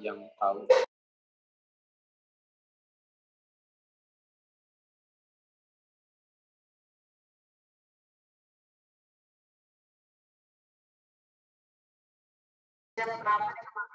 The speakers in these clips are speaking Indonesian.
yang tahu. Jam berapa nih, Kak?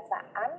kebiasaan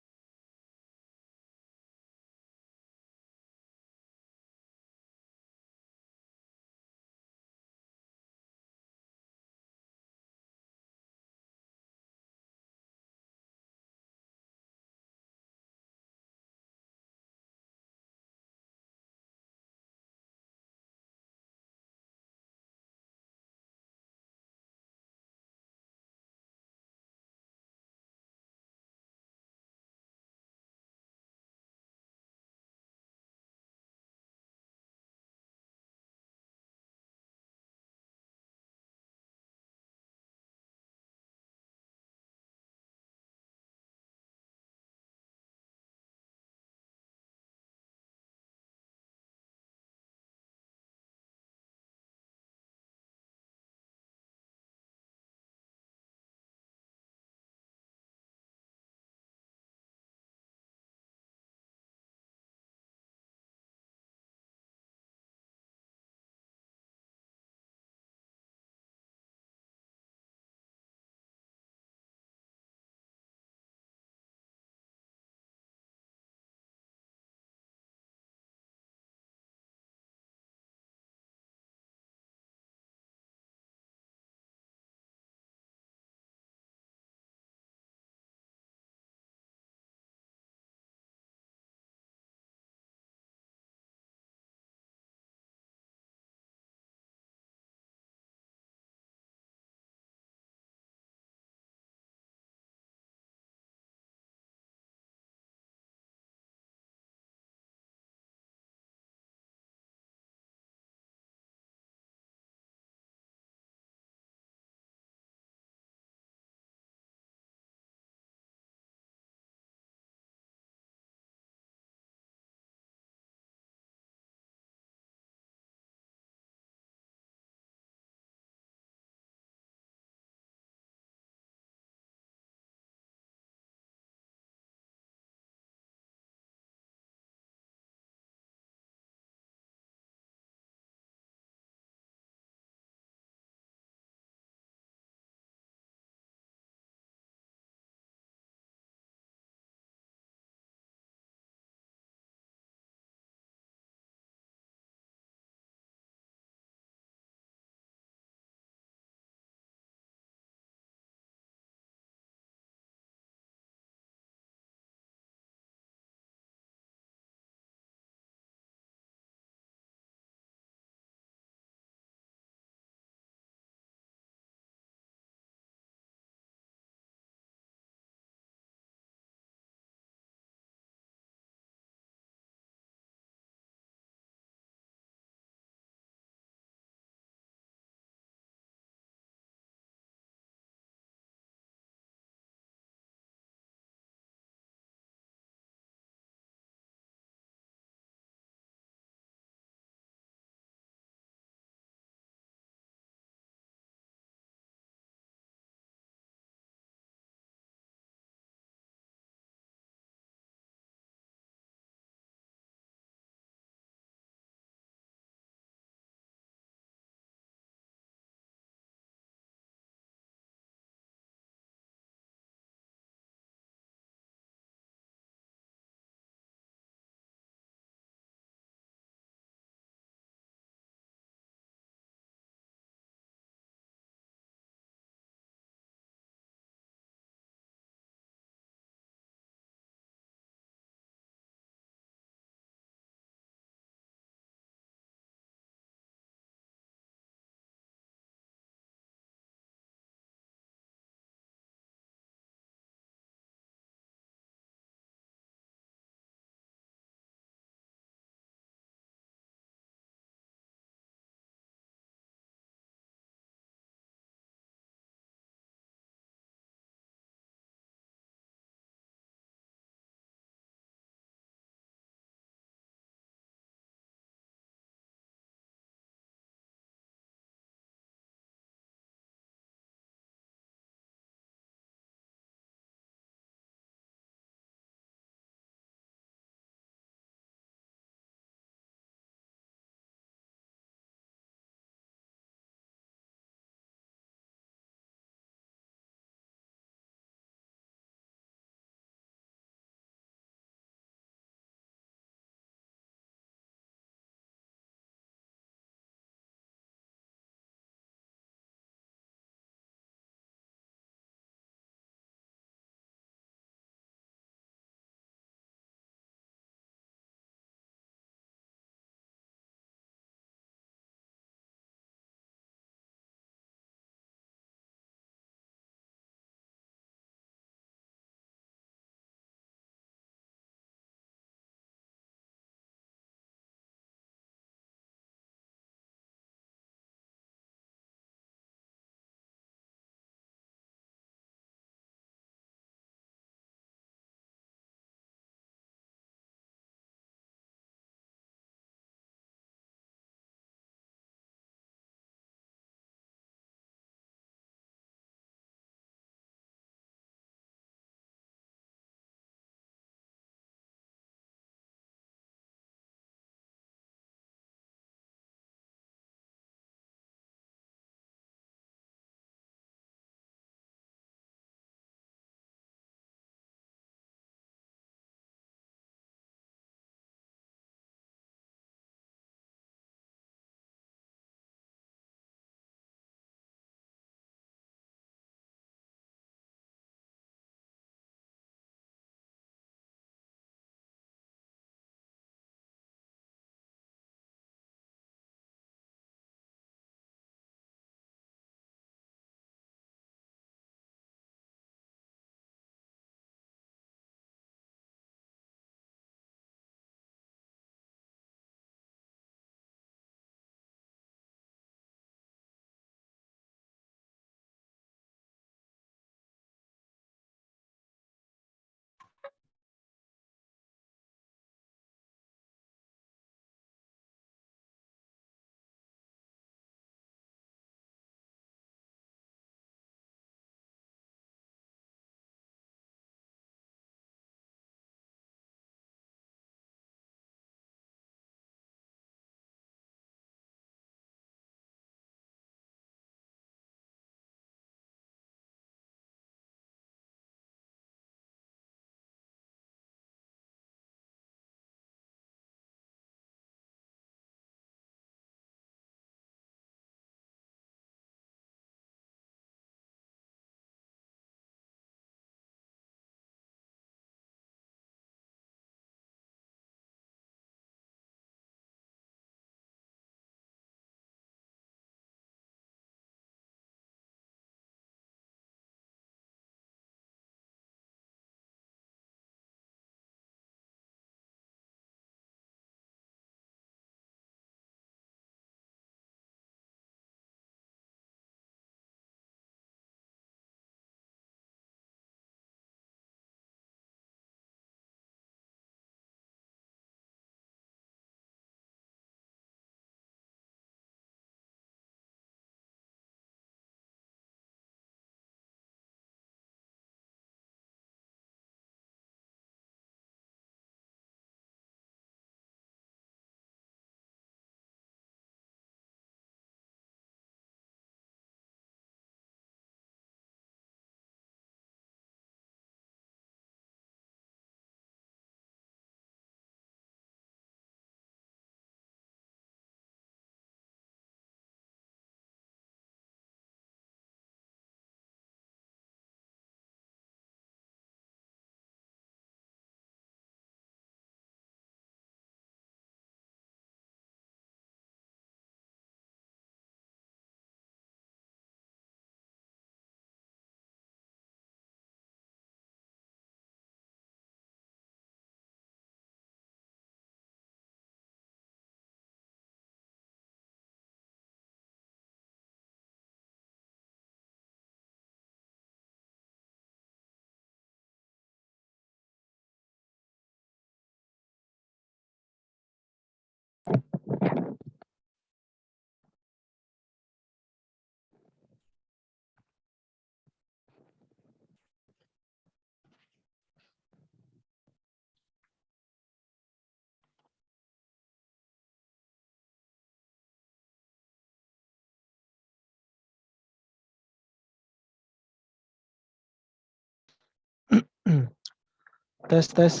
Tes, tes.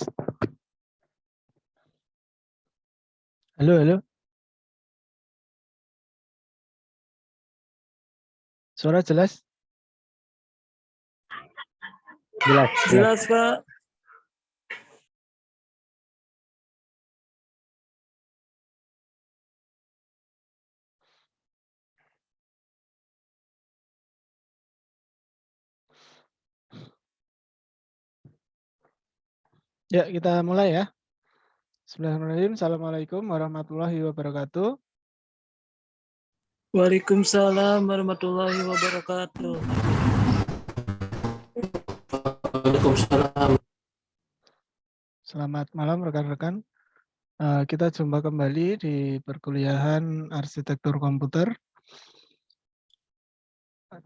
Halo, halo. Suara jelas? Jelas. Jelas, Pak. Ya, kita mulai ya. Bismillahirrahmanirrahim. Assalamualaikum warahmatullahi wabarakatuh. Waalaikumsalam warahmatullahi wabarakatuh. Waalaikumsalam. Selamat malam rekan-rekan. Kita jumpa kembali di perkuliahan arsitektur komputer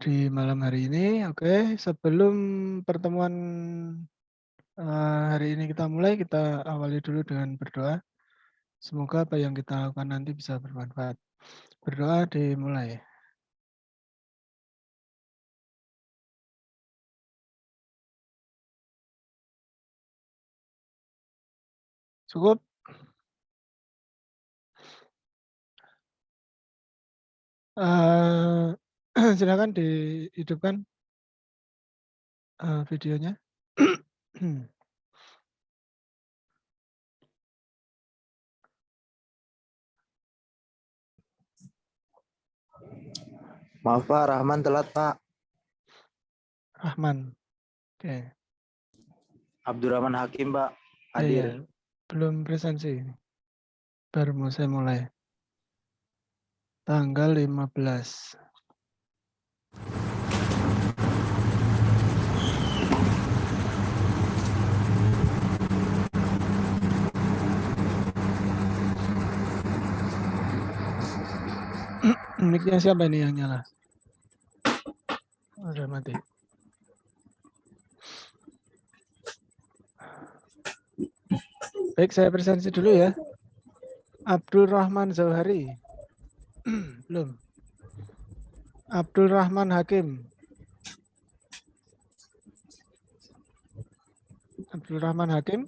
di malam hari ini. Oke, sebelum pertemuan hari ini kita mulai, kita awali dulu dengan berdoa. Semoga apa yang kita lakukan nanti bisa bermanfaat. Berdoa dimulai. Cukup? Silakan dihidupkan videonya. Maaf Pak, Rahman telat Pak. Rahman. Oke. Abdurrahman Hakim Pak, Iya, hadir. belum presensi. Baru mau saya mulai. Tanggal 15. Mic-nya siapa ini yang nyala? Udah mati. Baik, saya presensi dulu ya. Abdul Rahman Zauhari. Belum. Abdul Rahman Hakim. Abdul Rahman Hakim.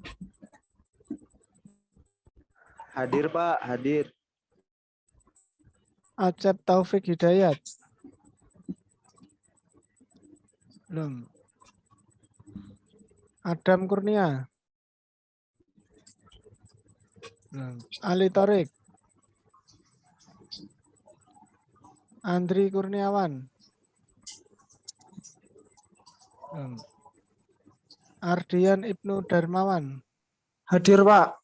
Hadir Pak, hadir. Acep Taufik Hidayat. Belum. Adam Kurnia. Belum. Ali Torik. Andri Kurniawan. Belum. Ardian Ibnu Darmawan. Hadir Pak.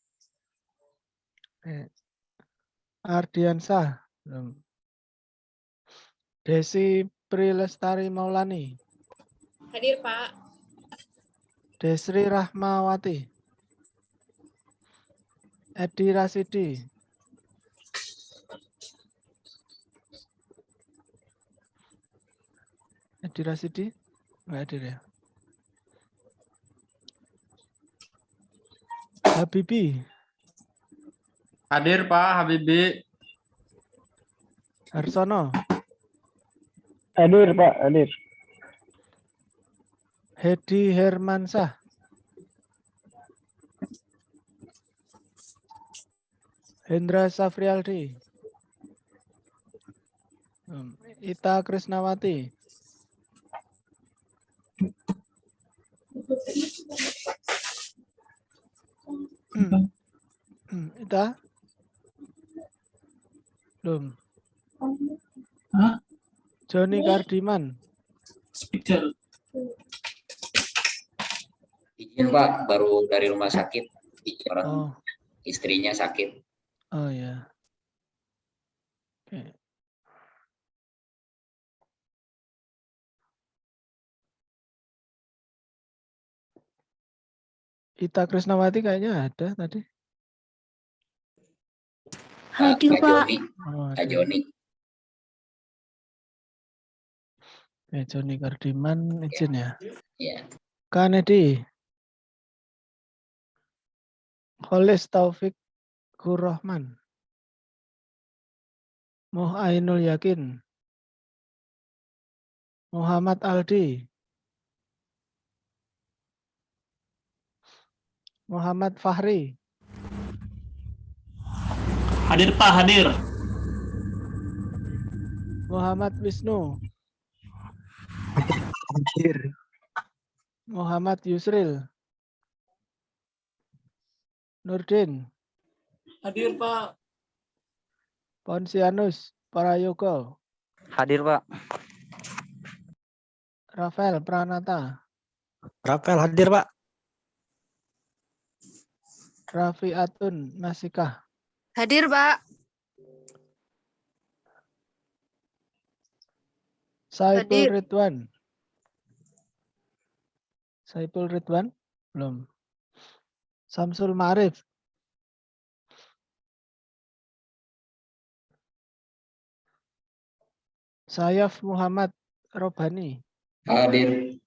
Ardiansah. Belum. Desi Prilestari Maulani. Hadir, Pak. Desri Rahmawati. Edi Rasidi. Edi Rasidi? Nggak hadir ya. Habibi. Hadir Pak Habibie. Harsono. Hadir Pak, hadir. Hedi Hermansah. Hendra Safrialdi. Ita Krisnawati. Ita? Belum. Joni Kardiman. Izin Pak, baru dari rumah sakit. Oh. Istrinya sakit. Oh ya. Oke. Ita Krisnawati kayaknya ada tadi. Hadir, Kak Pak. Joni. Oh, Kak ada. Joni. Oke, Joni Kardiman izin ya. Ya. Kanedi. Kholis Taufik Kurrahman. Ainul Yakin. Muhammad Aldi. Muhammad Fahri. Hadir Pak, hadir. Muhammad Wisnu. Hadir. Muhammad Yusril. Nurdin. Hadir Pak. Ponsianus Prayogo. Hadir, Pak. Rafael Pranata. Rafael hadir, Pak. Raffi Atun Nasikah. Hadir, Pak. Saiful Hadir. Ridwan. Saiful Ridwan? Belum. Samsul Ma'arif. Sayaf Muhammad Robani. Hadir.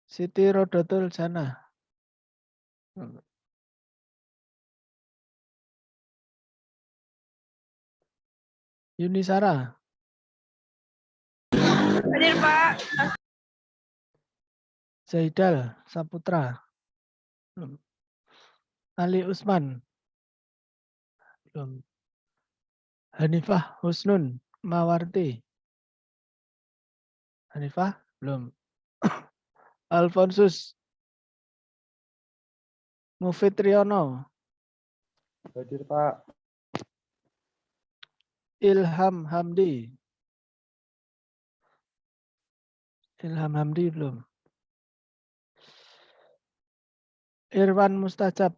Siti Rodotul Jannah. Yunisara. Hadir, Pak. Zaidal Saputra. Belum. Ali Usman. Belum. Hanifah Husnun Mawarti. Hanifah? Belum. Alfonsus Mufid Triyono. Hadir, Pak. Ilham Hamdi. Ilham Hamdi belum. Irwan Mustajab.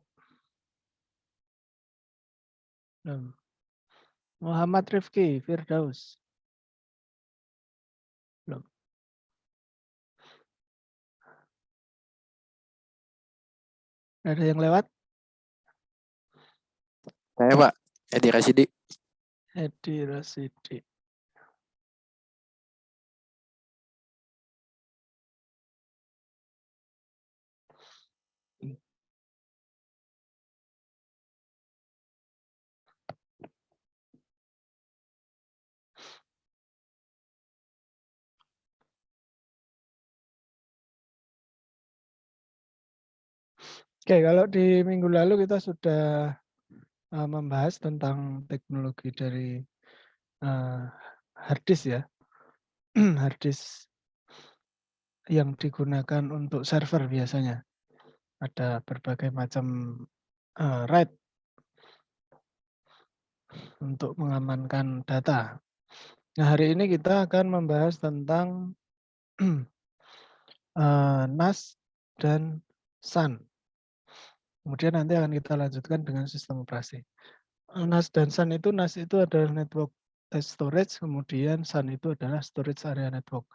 Belum. Muhammad Rifki Firdaus. Belum. Ada yang lewat? Saya, Pak. Edi Rasidi. Edi Rasidi. Oke, kalau di minggu lalu kita sudah membahas tentang teknologi dari hard disk ya. Hard disk yang digunakan untuk server biasanya. Ada berbagai macam RAID untuk mengamankan data. Nah, hari ini kita akan membahas tentang NAS dan SAN. Kemudian nanti akan kita lanjutkan dengan sistem operasi. NAS dan SAN itu, NAS itu adalah network storage, kemudian SAN itu adalah storage area network.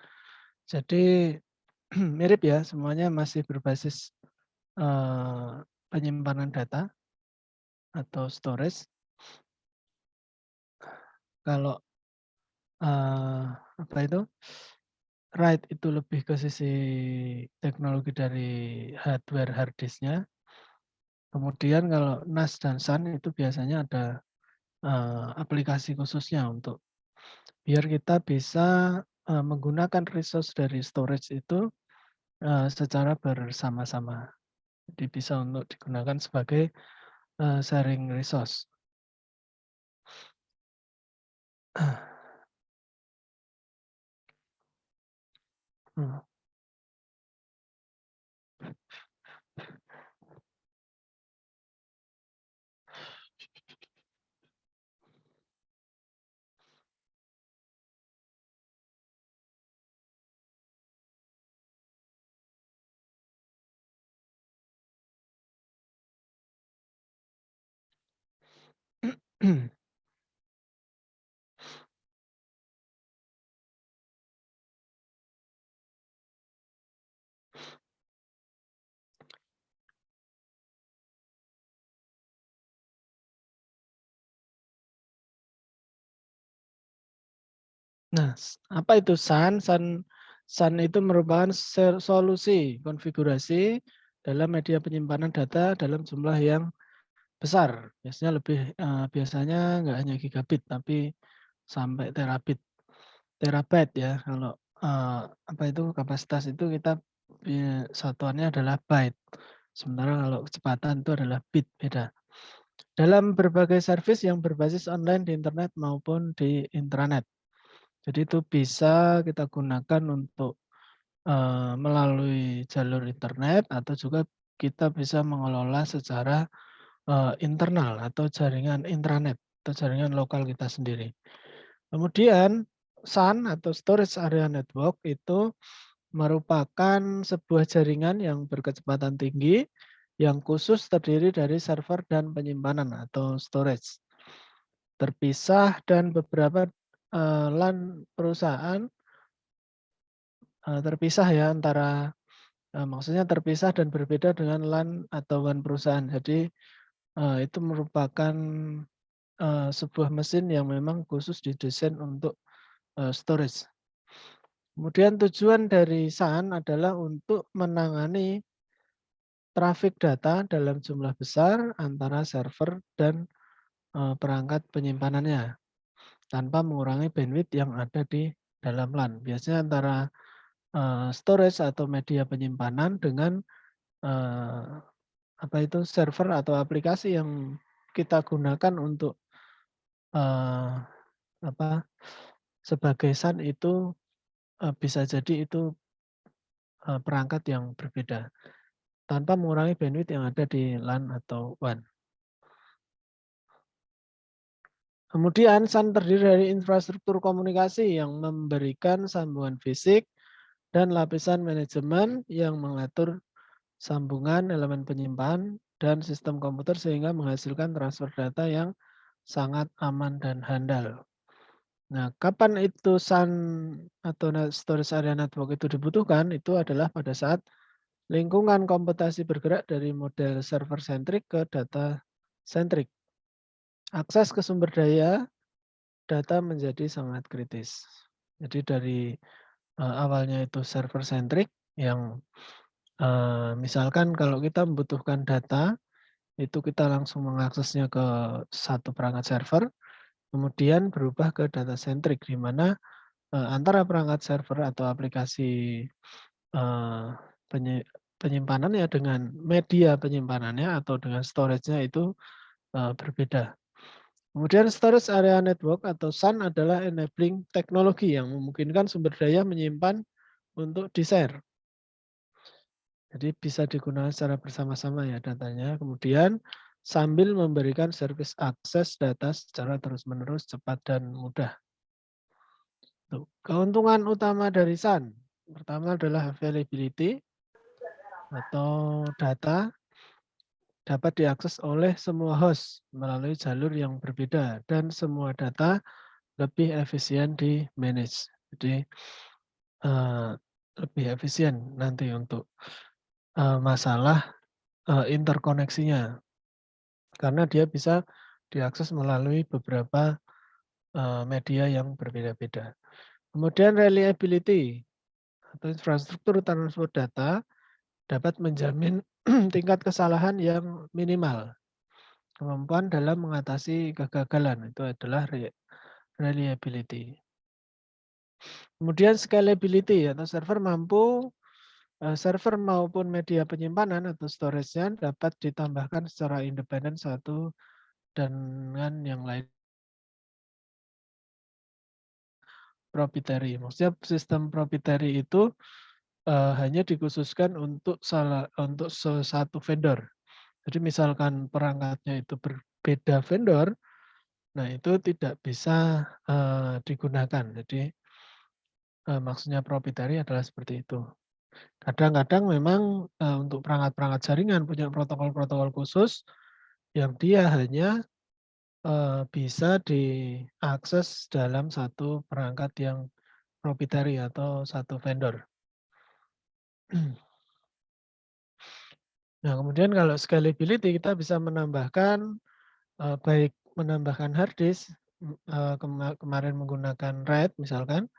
Jadi mirip ya, semuanya masih berbasis penyimpanan data atau storage. Kalau apa itu? RAID itu lebih ke sisi teknologi dari hardware hard disk-nya. Kemudian kalau NAS dan SAN itu biasanya ada aplikasi khususnya untuk biar kita bisa menggunakan resource dari storage itu secara bersama-sama. Jadi bisa untuk digunakan sebagai sharing resource. Nah, apa itu SAN? SAN itu merupakan solusi konfigurasi dalam media penyimpanan data dalam jumlah yang besar. Biasanya biasanya nggak hanya gigabit, tapi sampai terabyte ya. Kalau apa itu kapasitas itu kita satuannya adalah byte. Sementara kalau kecepatan itu adalah bit, beda. Dalam berbagai service yang berbasis online di internet maupun di intranet. Jadi itu bisa kita gunakan untuk melalui jalur internet atau juga kita bisa mengelola secara internal atau jaringan intranet atau jaringan lokal kita sendiri. Kemudian SAN atau Storage Area Network itu merupakan sebuah jaringan yang berkecepatan tinggi yang khusus terdiri dari server dan penyimpanan atau storage. Terpisah dan beberapa LAN perusahaan terpisah ya antara maksudnya terpisah dan berbeda dengan LAN atau WAN perusahaan. Jadi itu merupakan sebuah mesin yang memang khusus didesain untuk storage. Kemudian tujuan dari SAN adalah untuk menangani trafik data dalam jumlah besar antara server dan perangkat penyimpanannya tanpa mengurangi bandwidth yang ada di dalam LAN. Biasanya antara storage atau media penyimpanan dengan server atau aplikasi yang kita gunakan untuk sebagai SAN itu bisa jadi itu perangkat yang berbeda tanpa mengurangi bandwidth yang ada di LAN atau WAN. Kemudian SAN terdiri dari infrastruktur komunikasi yang memberikan sambungan fisik dan lapisan manajemen yang mengatur sambungan elemen penyimpan dan sistem komputer sehingga menghasilkan transfer data yang sangat aman dan handal. Nah, kapan itu SAN atau Storage Area Network itu dibutuhkan? Itu adalah pada saat lingkungan komputasi bergerak dari model server-centric ke data-centric. Akses ke sumber daya data menjadi sangat kritis. Jadi dari awalnya itu server-centric yang misalkan kalau kita membutuhkan data, itu kita langsung mengaksesnya ke satu perangkat server, kemudian berubah ke data-centric, di mana antara perangkat server atau aplikasi penyimpanannya dengan media penyimpanannya atau dengan storage-nya itu berbeda. Kemudian Storage Area Network atau SAN adalah enabling teknologi yang memungkinkan sumber daya menyimpan untuk di-share. Jadi bisa digunakan secara bersama-sama ya datanya. Kemudian sambil memberikan service akses data secara terus-menerus, cepat dan mudah. Tuh. Keuntungan utama dari SAN. Pertama adalah availability atau data dapat diakses oleh semua host melalui jalur yang berbeda dan semua data lebih efisien di manage. Jadi lebih efisien nanti untuk masalah interkoneksinya. Karena dia bisa diakses melalui beberapa media yang berbeda-beda. Kemudian reliability atau infrastruktur transfer data dapat menjamin tingkat kesalahan yang minimal. Kemampuan dalam mengatasi kegagalan itu adalah reliability. Kemudian scalability atau server maupun media penyimpanan atau storage-nya dapat ditambahkan secara independen satu dengan yang lain. Proprietary, maksudnya sistem proprietary itu hanya dikhususkan untuk satu vendor. Jadi misalkan perangkatnya itu berbeda vendor, nah itu tidak bisa digunakan. Jadi maksudnya proprietary adalah seperti itu. Kadang-kadang memang untuk perangkat-perangkat jaringan punya protokol-protokol khusus yang dia hanya bisa diakses dalam satu perangkat yang proprietary atau satu vendor. Nah, kemudian kalau scalability kita bisa menambahkan baik menambahkan hard disk kemarin menggunakan RAID misalkan,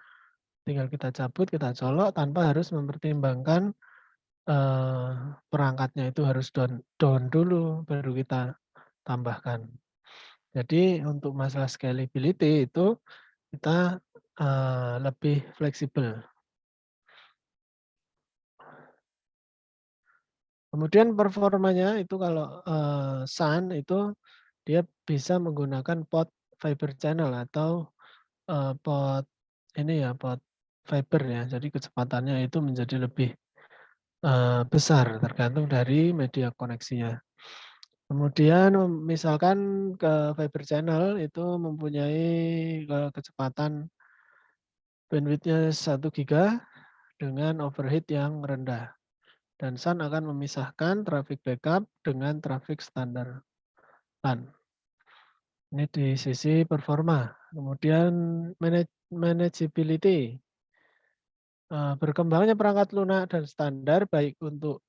tinggal kita cabut, kita colok tanpa harus mempertimbangkan perangkatnya itu harus down dulu baru kita tambahkan. Jadi untuk masalah scalability itu kita lebih fleksibel. Kemudian performanya itu kalau SAN itu dia bisa menggunakan port fiber channel atau port ini ya, port fiber ya. Jadi kecepatannya itu menjadi lebih besar tergantung dari media koneksinya. Kemudian misalkan ke fiber channel itu mempunyai kecepatan bandwidth-nya 1 giga dengan overhead yang rendah. Dan SAN akan memisahkan traffic backup dengan traffic standar LAN. Ini di sisi performa. Kemudian manageability. Berkembangnya perangkat lunak dan standar baik untuk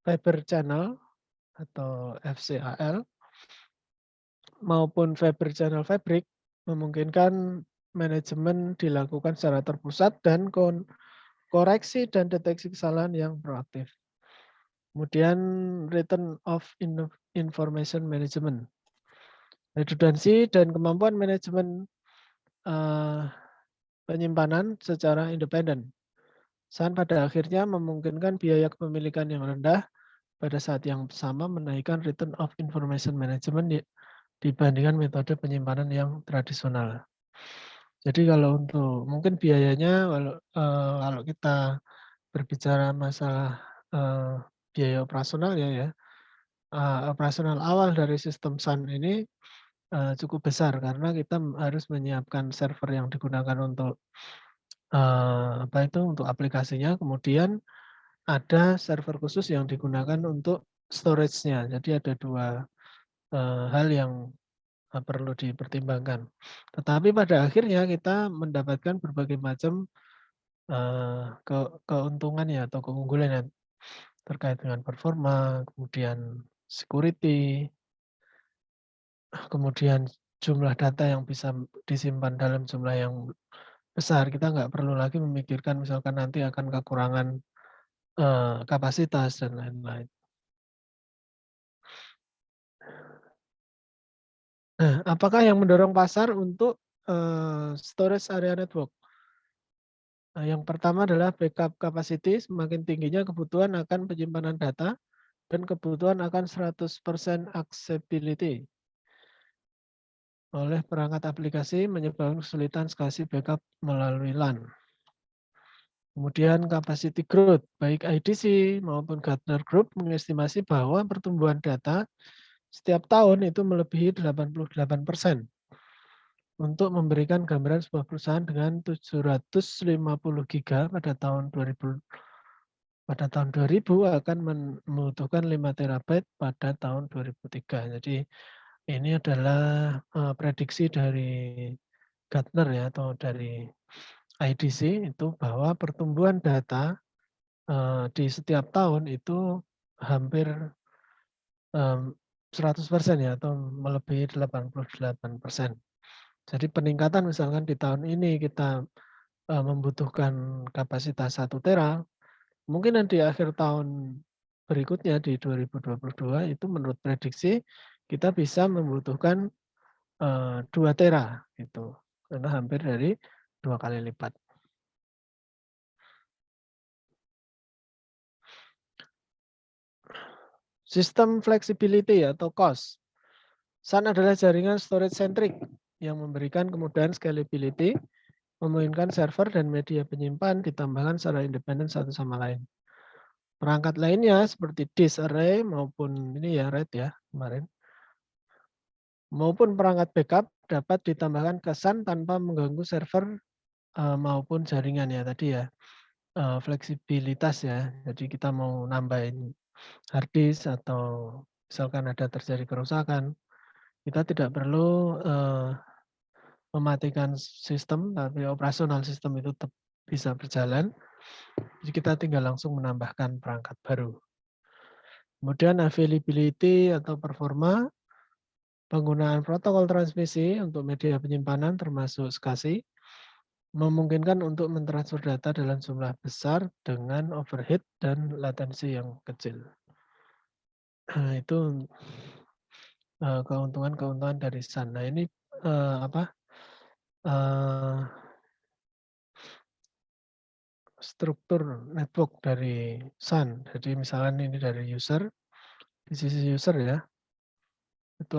fiber channel atau FCAL maupun fiber channel fabric memungkinkan manajemen dilakukan secara terpusat dan koreksi dan deteksi kesalahan yang proaktif. Kemudian return of information management. Redundansi dan kemampuan manajemen penyimpanan secara independen. SAN pada akhirnya memungkinkan biaya kepemilikan yang rendah pada saat yang sama menaikkan return of information management dibandingkan metode penyimpanan yang tradisional. Jadi kalau untuk mungkin biayanya kalau kita berbicara masalah biaya operasional ya, operasional awal dari sistem SAN ini cukup besar karena kita harus menyiapkan server yang digunakan untuk untuk aplikasinya, kemudian ada server khusus yang digunakan untuk storage-nya. Jadi ada 2 hal yang perlu dipertimbangkan. Tetapi pada akhirnya kita mendapatkan berbagai macam keuntungan ya atau keunggulan ya terkait dengan performa, kemudian security, kemudian jumlah data yang bisa disimpan dalam jumlah yang besar. Kita nggak perlu lagi memikirkan misalkan nanti akan kekurangan kapasitas dan lain-lain. Nah, apakah yang mendorong pasar untuk storage area network? Yang pertama adalah backup capacity, semakin tingginya kebutuhan akan penyimpanan data dan kebutuhan akan 100% accessibility oleh perangkat aplikasi menyebabkan kesulitan skasi backup melalui LAN. Kemudian capacity growth, baik IDC maupun Gartner Group mengestimasi bahwa pertumbuhan data setiap tahun itu melebihi 88%. Untuk memberikan gambaran sebuah perusahaan dengan 750 giga pada tahun 2000 akan membutuhkan 5 terabyte pada tahun 2003. Jadi ini adalah prediksi dari Gartner ya atau dari IDC itu bahwa pertumbuhan data di setiap tahun itu hampir 100% ya atau melebihi 88%. Jadi peningkatan misalkan di tahun ini kita membutuhkan kapasitas 1 tera, mungkin di akhir tahun berikutnya di 2022 itu menurut prediksi kita bisa membutuhkan 2 tera gitu. Karena hampir dari 2 kali lipat. Sistem flexibility atau cost. SAN adalah jaringan storage centric yang memberikan kemudahan scalability, memungkinkan server dan media penyimpan ditambahkan secara independen satu sama lain. Perangkat lainnya seperti disk array maupun ini ya RAID ya kemarin, maupun perangkat backup dapat ditambahkan ke SAN tanpa mengganggu server maupun jaringan ya tadi ya. Fleksibilitas ya. Jadi kita mau nambahin hard disk atau misalkan ada terjadi kerusakan, kita tidak perlu mematikan sistem, tapi operasional sistem itu tetap bisa berjalan. Jadi kita tinggal langsung menambahkan perangkat baru. Kemudian availability atau performa, penggunaan protokol transmisi untuk media penyimpanan termasuk SCSI, memungkinkan untuk mentransfer data dalam jumlah besar dengan overhead dan latensi yang kecil. Nah, itu keuntungan-keuntungan dari SAN. Nah ini struktur network dari SAN. Jadi misalnya ini dari user, di sisi user ya, itu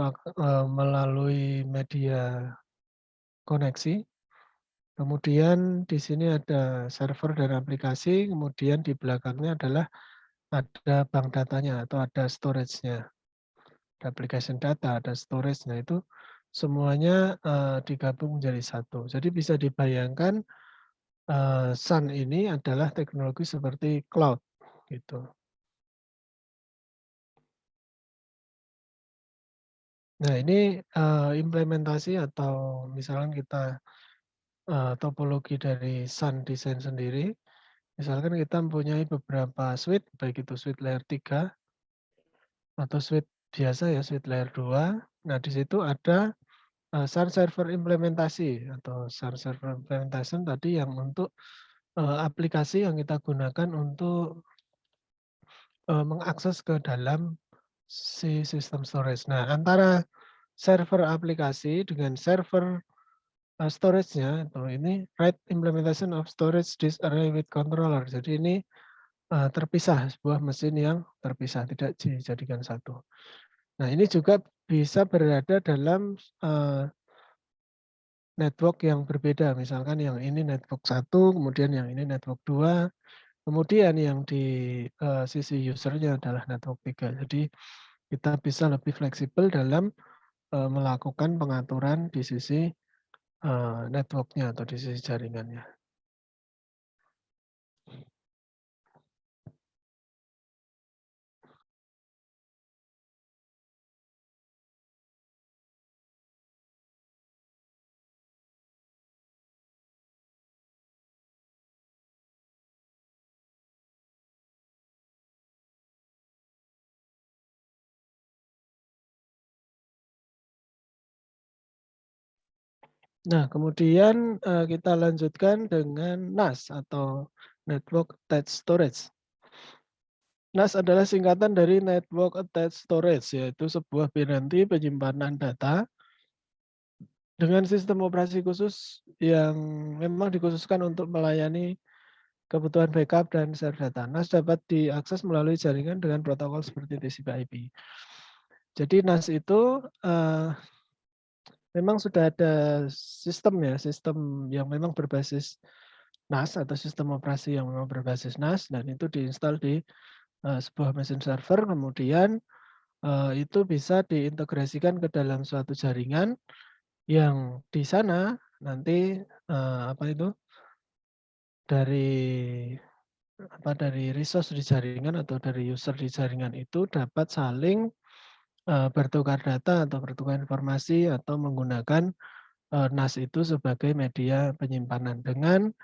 melalui media koneksi. Kemudian di sini ada server dan aplikasi, kemudian di belakangnya adalah ada bank datanya atau ada storage-nya. Ada application data, ada storage. Nah itu semuanya digabung menjadi satu. Jadi bisa dibayangkan SAN ini adalah teknologi seperti cloud gitu. Nah ini implementasi atau misalkan kita topologi dari SAN desain sendiri. Misalkan kita mempunyai beberapa switch, baik itu switch layer 3 atau switch biasa ya, switch layer 2. Nah di situ ada SAN server implementasi atau SAN server implementation tadi yang untuk aplikasi yang kita gunakan untuk mengakses ke dalam si sistem storage. Nah, antara server aplikasi dengan server storage-nya, ini write implementation of storage disk array with controller. Jadi ini terpisah, sebuah mesin yang terpisah, tidak dijadikan satu. Nah, ini juga bisa berada dalam network yang berbeda. Misalkan yang ini network 1, kemudian yang ini network 2, kemudian yang di sisi usernya adalah network 3. Jadi kita bisa lebih fleksibel dalam melakukan pengaturan di sisi network-nya atau di sisi jaringannya. Nah, kemudian kita lanjutkan dengan NAS atau Network Attached Storage. NAS adalah singkatan dari Network Attached Storage, yaitu sebuah piranti penyimpanan data dengan sistem operasi khusus yang memang dikhususkan untuk melayani kebutuhan backup dan share data. NAS dapat diakses melalui jaringan dengan protokol seperti TCP/IP. Jadi NAS itu memang sudah ada sistem ya, sistem yang memang berbasis NAS atau sistem operasi yang memang berbasis NAS dan itu diinstal di sebuah mesin server, kemudian itu bisa diintegrasikan ke dalam suatu jaringan yang di sana nanti dari resource di jaringan atau dari user di jaringan itu dapat saling bertukar data atau bertukar informasi atau menggunakan NAS itu sebagai media penyimpanan dengan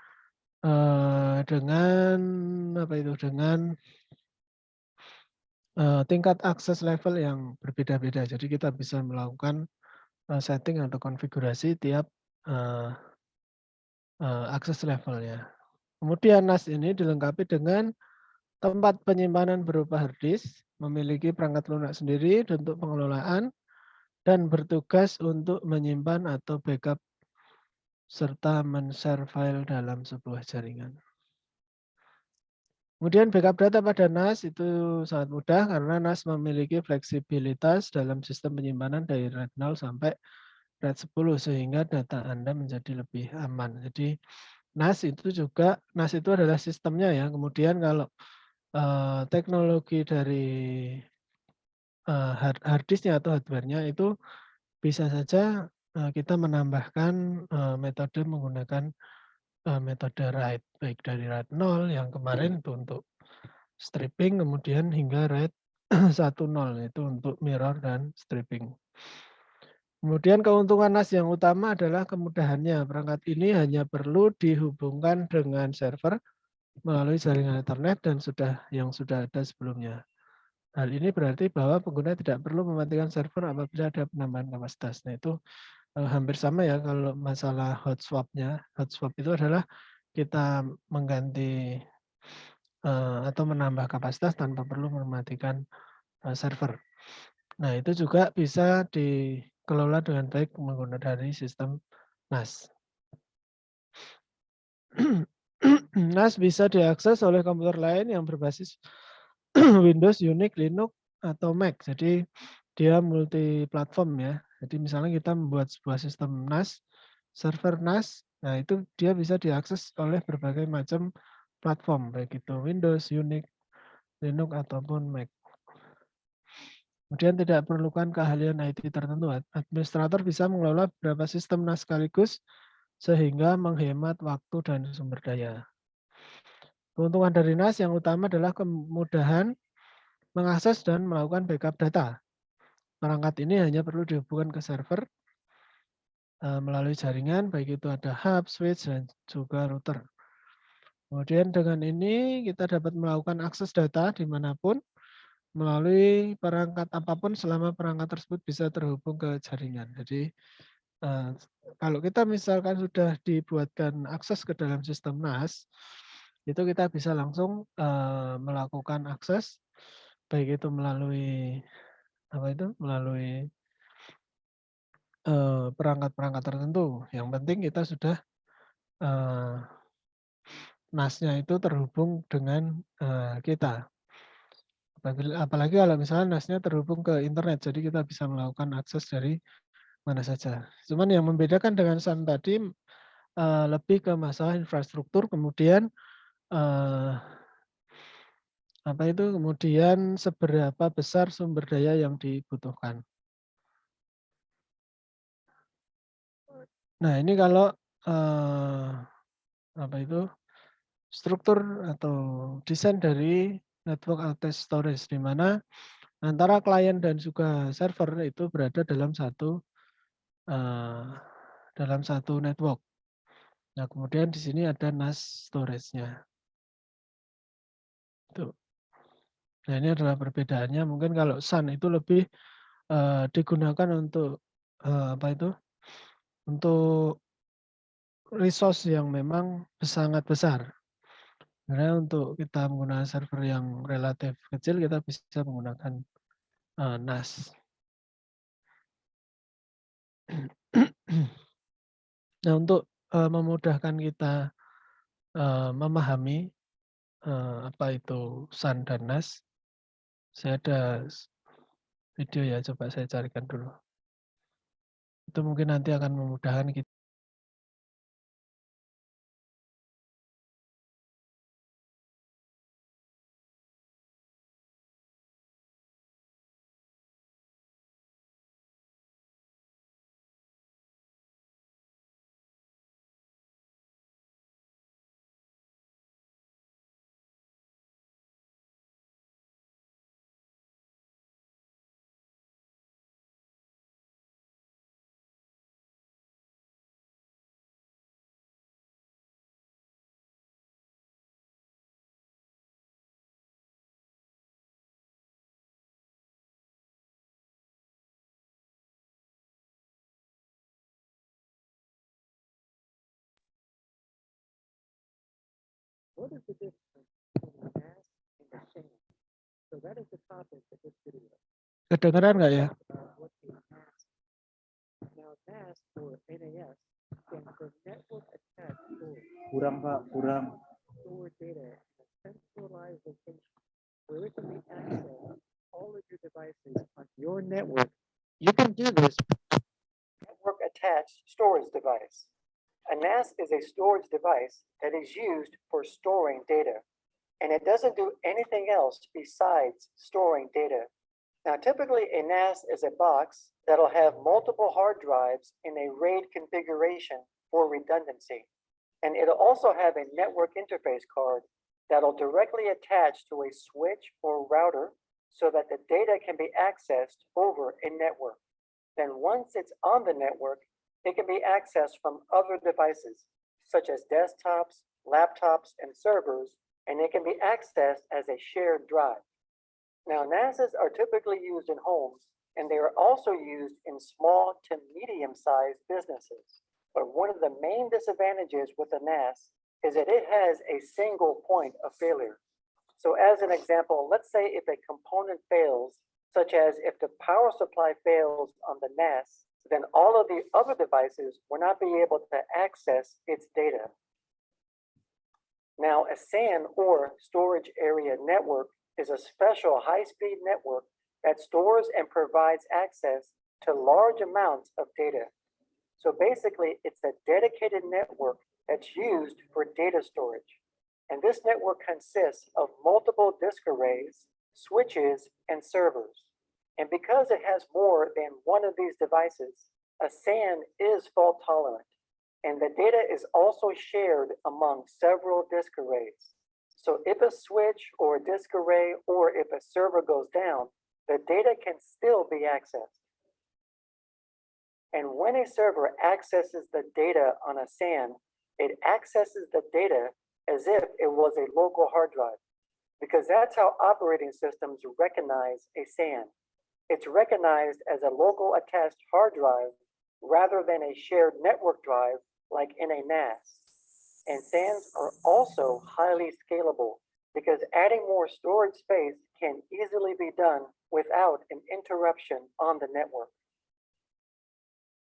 tingkat akses level yang berbeda-beda. Jadi kita bisa melakukan setting atau konfigurasi tiap akses levelnya. Kemudian NAS ini dilengkapi dengan tempat penyimpanan berupa hard disk, memiliki perangkat lunak sendiri untuk pengelolaan, dan bertugas untuk menyimpan atau backup serta men-share file dalam sebuah jaringan. Kemudian backup data pada NAS itu sangat mudah karena NAS memiliki fleksibilitas dalam sistem penyimpanan dari RAID 0 sampai RAID 10 sehingga data Anda menjadi lebih aman. Jadi NAS itu adalah sistemnya ya. Kemudian kalau teknologi dari hard disk-nya atau hardware-nya itu bisa saja kita menambahkan metode menggunakan metode RAID, baik dari RAID 0 yang kemarin itu untuk stripping, kemudian hingga RAID 1.0 itu untuk mirror dan stripping. Kemudian keuntungan NAS yang utama adalah kemudahannya. Perangkat ini hanya perlu dihubungkan dengan server melalui jaringan Ethernet dan yang sudah ada sebelumnya. Hal ini berarti bahwa pengguna tidak perlu mematikan server apabila ada penambahan kapasitas. Nah itu hampir sama ya kalau masalah hot swap-nya. Hot swap itu adalah kita mengganti atau menambah kapasitas tanpa perlu mematikan server. Nah itu juga bisa dikelola dengan baik menggunakan dari sistem NAS. NAS bisa diakses oleh komputer lain yang berbasis Windows, Unix, Linux, atau Mac. Jadi dia multi platform ya. Jadi misalnya kita membuat sebuah sistem NAS, server NAS, nah itu dia bisa diakses oleh berbagai macam platform, baik itu Windows, Unix, Linux, ataupun Mac. Kemudian tidak perlukan keahlian IT tertentu. Administrator bisa mengelola beberapa sistem NAS sekaligus sehingga menghemat waktu dan sumber daya. Keuntungan dari NAS yang utama adalah kemudahan mengakses dan melakukan backup data. Perangkat ini hanya perlu dihubungkan ke server melalui jaringan, baik itu ada hub, switch, dan juga router. Kemudian dengan ini kita dapat melakukan akses data dimanapun melalui perangkat apapun selama perangkat tersebut bisa terhubung ke jaringan. Jadi kalau kita misalkan sudah dibuatkan akses ke dalam sistem NAS, itu kita bisa langsung melakukan akses, baik itu melalui perangkat-perangkat tertentu. Yang penting kita sudah NAS-nya itu terhubung dengan kita. Apalagi kalau misalnya NAS-nya terhubung ke internet, jadi kita bisa melakukan akses dari mana saja. Cuman yang membedakan dengan SAN tadi lebih ke masalah infrastruktur, kemudian kemudian seberapa besar sumber daya yang dibutuhkan. Nah ini kalau struktur atau desain dari network access storage, di mana antara klien dan juga server itu berada dalam satu network. Nah kemudian di sini ada NAS storage-nya. Nah ini adalah perbedaannya. Mungkin kalau SAN itu lebih digunakan untuk untuk resource yang memang sangat besar. Karena untuk kita menggunakan server yang relatif kecil, kita bisa menggunakan NAS. Nah, untuk memudahkan kita memahami apa itu SAN dan NAS, saya ada video ya, coba saya carikan dulu. Itu mungkin nanti akan memudahkan kita. Kedengeran nggak ya? Kurang Pak, kurang. Your network. You can do this. Network attached storage device. A NAS is a storage device that is used for storing data, and it doesn't do anything else besides storing data. Now, typically a NAS is a box that'll have multiple hard drives in a RAID configuration for redundancy. And it'll also have a network interface card that'll directly attach to a switch or router so that the data can be accessed over a network. Then once it's on the network, it can be accessed from other devices, such as desktops, laptops, and servers, and it can be accessed as a shared drive. Now, NASs are typically used in homes, and they are also used in small to medium-sized businesses. But one of the main disadvantages with a NAS is that it has a single point of failure. So as an example, let's say if a component fails, such as if the power supply fails on the NAS, then all of the other devices will not be able to access its data. Now, a SAN or storage area network is a special high-speed network that stores and provides access to large amounts of data. So basically, it's a dedicated network that's used for data storage. And this network consists of multiple disk arrays, switches, and servers. And because it has more than one of these devices, a SAN is fault tolerant. And the data is also shared among several disk arrays. So if a switch or a disk array or if a server goes down, the data can still be accessed. And when a server accesses the data on a SAN, it accesses the data as if it was a local hard drive, because that's how operating systems recognize a SAN. It's recognized as a local attached hard drive rather than a shared network drive like in a NAS. And SANs are also highly scalable because adding more storage space can easily be done without an interruption on the network.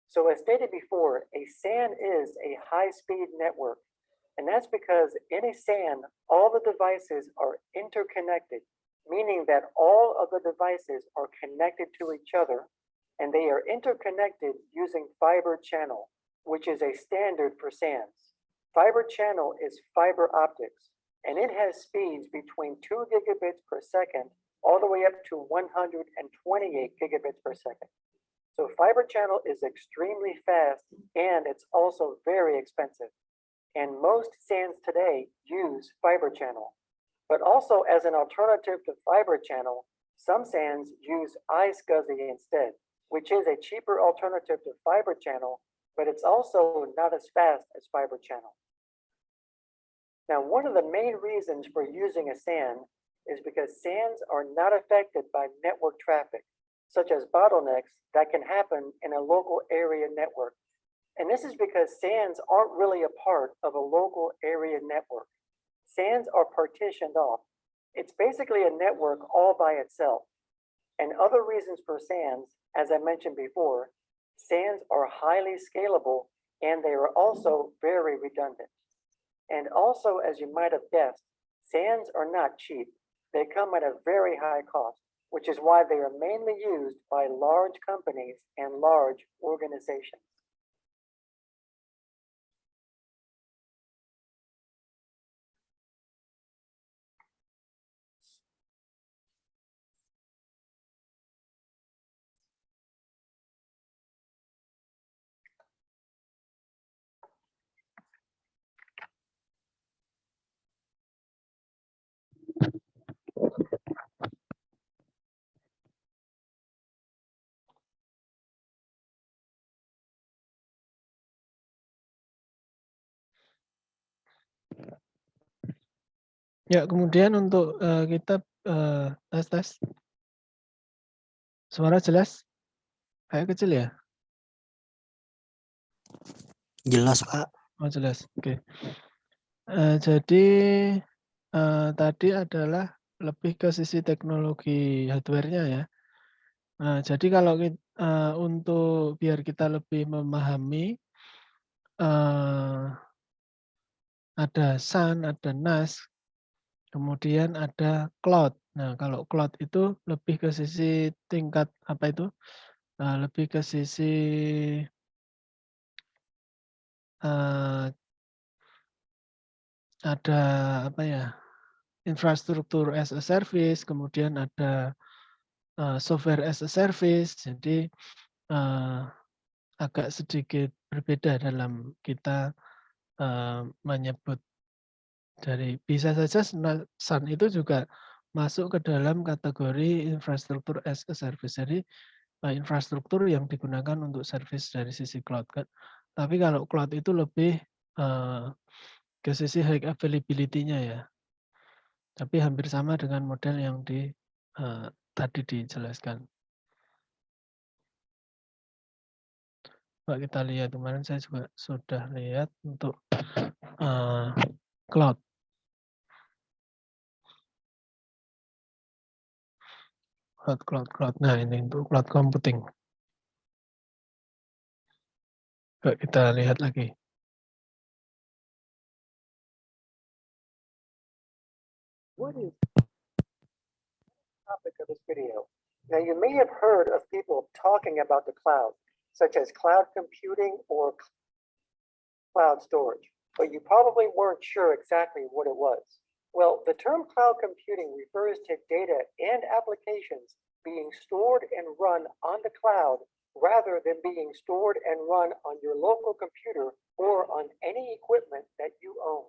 So as stated before, a SAN is a high-speed network. And that's because in a SAN, all the devices are interconnected, meaning that all of the devices are connected to each other, and they are interconnected using fiber channel, which is a standard for SANs. Fiber channel is fiber optics, and it has speeds between 2 gigabits per second all the way up to 128 gigabits per second. So fiber channel is extremely fast, and it's also very expensive. And most SANs today use fiber channel. But also as an alternative to fiber channel, some SANs use iSCSI instead, which is a cheaper alternative to fiber channel, but it's also not as fast as fiber channel. Now, one of the main reasons for using a SAN is because SANs are not affected by network traffic, such as bottlenecks that can happen in a local area network. And this is because SANs aren't really a part of a local area network. SANs are partitioned off. It's basically a network all by itself. And other reasons for SANs, as I mentioned before, SANs are highly scalable and they are also very redundant. And also, as you might have guessed, SANs are not cheap. They come at a very high cost, which is why they are mainly used by large companies and large organizations. Ya, kemudian untuk kita tes. Suara jelas? Kayak kecil ya? Jelas, Pak. Oh, jelas. Oke. Jadi tadi adalah lebih ke sisi teknologi hardware-nya ya. Jadi kalau untuk biar kita lebih memahami, ada SAN, ada NAS, kemudian ada cloud. Nah, kalau cloud itu lebih ke sisi tingkat apa itu? Lebih ke sisi ada apa ya? Infrastruktur as a service, kemudian ada software as a service. Jadi agak sedikit berbeda dalam kita menyebut. Dari bisa saja SAN itu juga masuk ke dalam kategori infrastruktur as a service. Jadi infrastruktur yang digunakan untuk service dari sisi cloud kan. Tapi kalau cloud itu lebih ke sisi high availability-nya ya. Tapi hampir sama dengan model yang tadi dijelaskan. Coba kita lihat, kemarin saya juga sudah lihat untuk cloud. Cloud. Nah, ini untuk cloud computing. Coba kita lihat lagi. what is the topic of this video? Now, you may have heard of people talking about the cloud, such as cloud computing or cloud storage, but you probably weren't sure exactly what it was. Well, the term cloud computing refers to data and applications being stored and run on the cloud rather than being stored and run on your local computer or on any equipment that you own.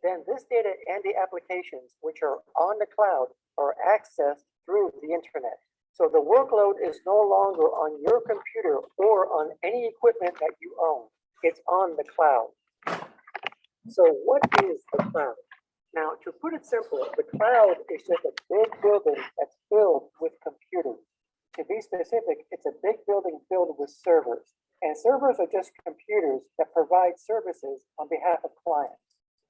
Then this data and the applications which are on the cloud are accessed through the internet. So the workload is no longer on your computer or on any equipment that you own. It's on the cloud. So what is the cloud? Now, to put it simple, the cloud is just a big building that's filled with computers. To be specific, it's a big building filled with servers. And servers are just computers that provide services on behalf of clients.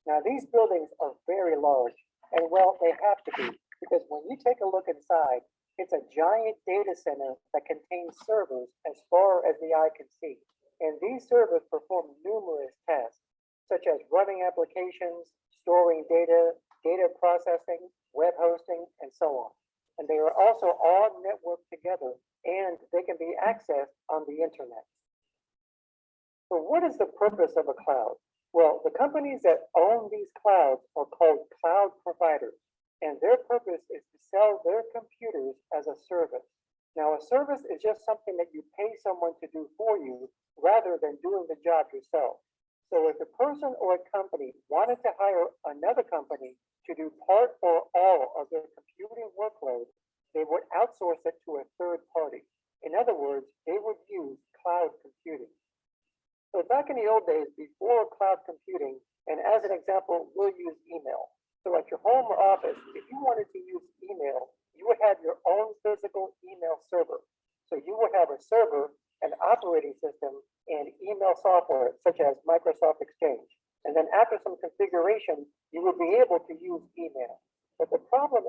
Now, these buildings are very large, and well, they have to be, because when you take a look inside, it's a giant data center that contains servers as far as the eye can see. And these servers perform numerous tasks, such as running applications, storing data, data processing, web hosting, and so on. And they are also all networked together, and they can be accessed on the internet. So what is the purpose of a cloud? Well, the companies that own these clouds are called cloud providers, and their purpose is to sell their computers as a service. Now, a service is just something that you pay someone to do for you rather than doing the job yourself. So if a person or a company wanted to hire another company to do part or all of their computing workload, they would outsource it to a third party. In other words, they would use cloud computing. So back in the old days, before cloud computing, and as an example, we'll use email. So at your home or office, if you wanted to use email, you would have your own physical email server. So you would have a server, an operating system, and email software such as Microsoft Exchange. And then after some configuration, you will be able to use email. But the problem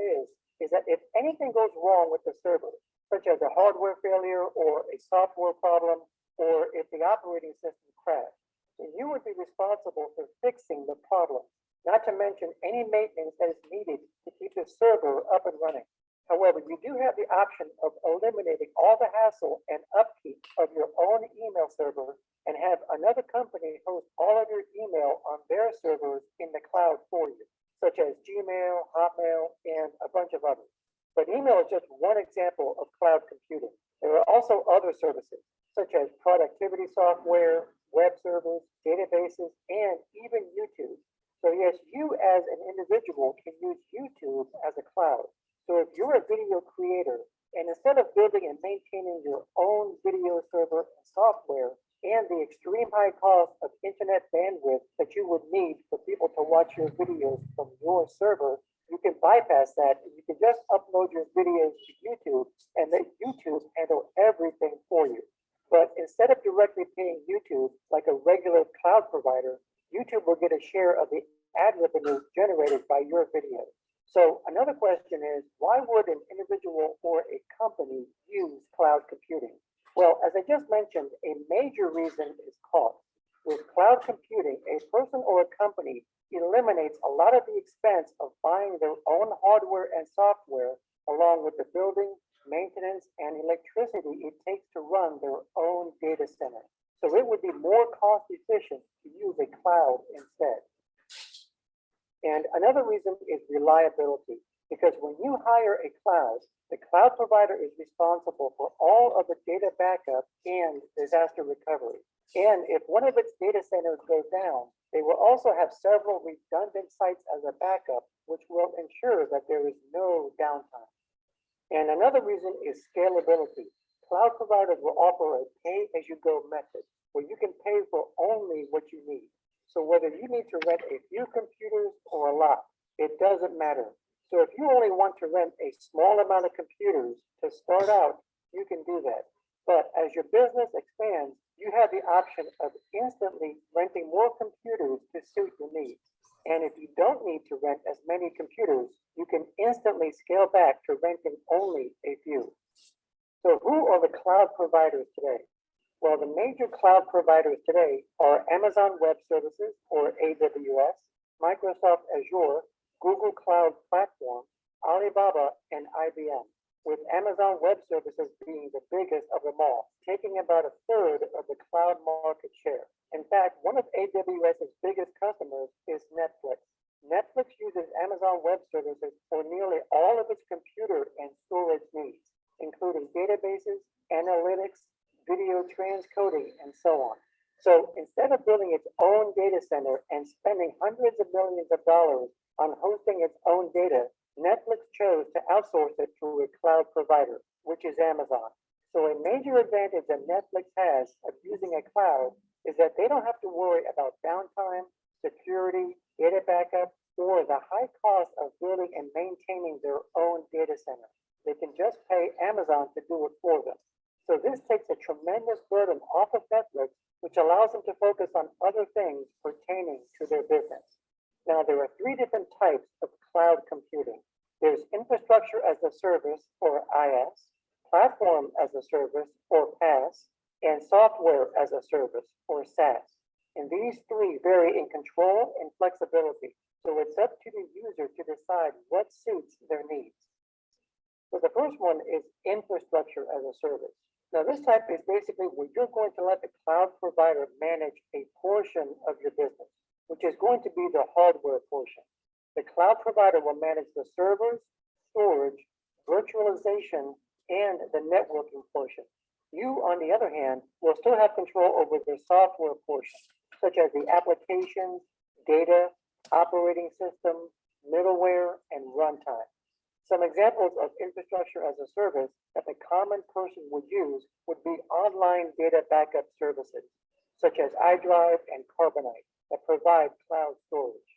is that if anything goes wrong with the server, such as a hardware failure or a software problem, or if the operating system crashed, then you would be responsible for fixing the problem, not to mention any maintenance that is needed to keep the server up and running. However, you do have the option of eliminating all the hassle and upkeep of your own email server and have another company host all of your email on their servers in the cloud for you, such as Gmail, Hotmail, and a bunch of others. But email is just one example of cloud computing. There are also other services, such as productivity software, web servers, databases, and even YouTube. So yes, you as an individual can use YouTube as a cloud. So if you're a video creator, and instead of building and maintaining your own video server and software and the extreme high cost of internet bandwidth that you would need for people to watch your videos from your server, you can bypass that and you can just upload your videos to YouTube and let YouTube handle everything for you. But instead of directly paying YouTube like a regular cloud provider, YouTube will get a share of the ad revenue generated by your video. So another question is, why would an individual or a company use cloud computing? Well, as I just mentioned, a major reason is cost. With cloud computing, a person or a company eliminates a lot of the expense of buying their own hardware and software, along with the building, maintenance, and electricity it takes to run their own data center. So it would be more cost efficient to use a cloud instead. And another reason is reliability, because when you hire a cloud, the cloud provider is responsible for all of the data backup and disaster recovery. And if one of its data centers goes down, they will also have several redundant sites as a backup, which will ensure that there is no downtime. And another reason is scalability. Cloud providers will offer a pay-as-you-go method, where you can pay for only what you need. So whether you need to rent a few computers or a lot, it doesn't matter. So if you only want to rent a small amount of computers to start out, you can do that. But as your business expands, you have the option of instantly renting more computers to suit your needs. And if you don't need to rent as many computers, you can instantly scale back to renting only a few. So who are the cloud providers today? Well, the major cloud providers today are Amazon Web Services, or AWS, Microsoft Azure, Google Cloud Platform, Alibaba, and IBM, with Amazon Web Services being the biggest of them all, taking about a third of the cloud market share. In fact, one of AWS's biggest customers is Netflix. Netflix uses Amazon Web Services for nearly all of its computer and storage needs, including databases, analytics, video transcoding, and so on. So instead of building its own data center and spending hundreds of millions of dollars on hosting its own data, Netflix chose to outsource it to a cloud provider, which is Amazon. So a major advantage that Netflix has of using a cloud is that they don't have to worry about downtime, security, data backup, or the high cost of building and maintaining their own data center. They can just pay Amazon to do it for them. So this takes a tremendous burden off of Netflix, which allows them to focus on other things pertaining to their business. Now, there are three different types of cloud computing. There's infrastructure as a service, or IaaS, platform as a service, or PaaS, and software as a service, or SaaS. And these three vary in control and flexibility. So it's up to the user to decide what suits their needs. So the first one is infrastructure as a service. Now, this type is basically where you're going to let the cloud provider manage a portion of your business, which is going to be the hardware portion. The cloud provider will manage the servers, storage, virtualization, and the networking portion. You, on the other hand, will still have control over the software portion, such as the applications, data, operating system, middleware, and runtime. Some examples of infrastructure as a service that the common person would use would be online data backup services, such as iDrive and Carbonite, that provide cloud storage.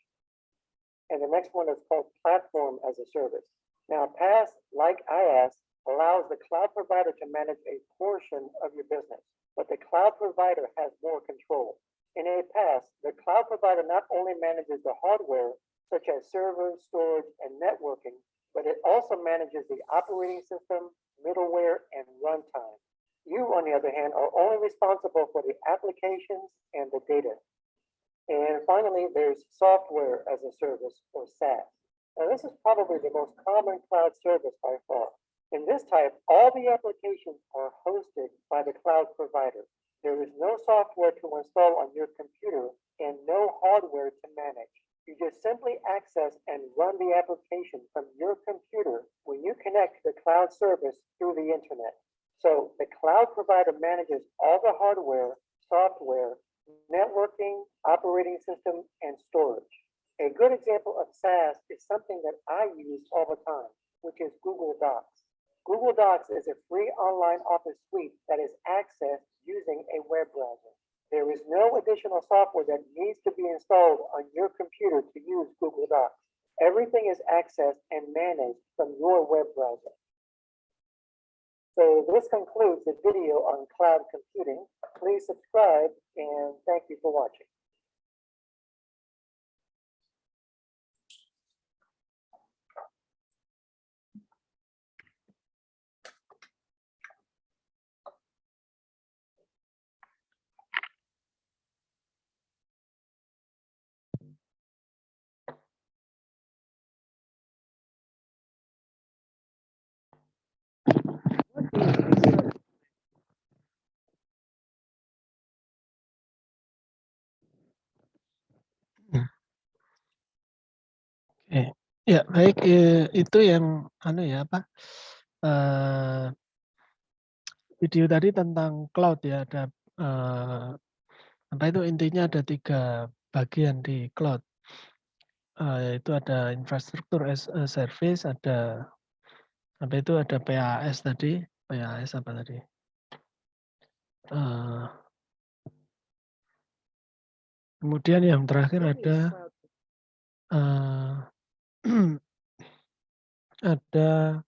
And the next one is called platform as a service. Now, PaaS, like IaaS, allows the cloud provider to manage a portion of your business, but the cloud provider has more control. In a PaaS, the cloud provider not only manages the hardware, such as servers, storage, and networking, but it also manages the operating system, middleware, and runtime. You, on the other hand, are only responsible for the applications and the data. And finally, there's software as a service, or SaaS. Now, this is probably the most common cloud service by far. In this type, all the applications are hosted by the cloud provider. There is no software to install on your computer and no hardware to manage. You just simply access and run the application from your computer when you connect to the cloud service through the internet. So the cloud provider manages all the hardware, software, networking, operating system, and storage. A good example of SaaS is something that I use all the time, which is Google Docs. Google Docs is a free online office suite that is accessed using a web browser. There is no additional software that needs to be installed on your computer to use Google Docs. Everything is accessed and managed from your web browser. So this concludes the video on cloud computing. Please subscribe and thank you for watching. Oke, ya baik, itu yang video tadi tentang cloud ya, ada itu intinya ada 3 bagian di cloud. Yaitu ada infrastruktur as a service, ada itu ada PaaS tadi, PaaS apa tadi? Kemudian yang terakhir ada ada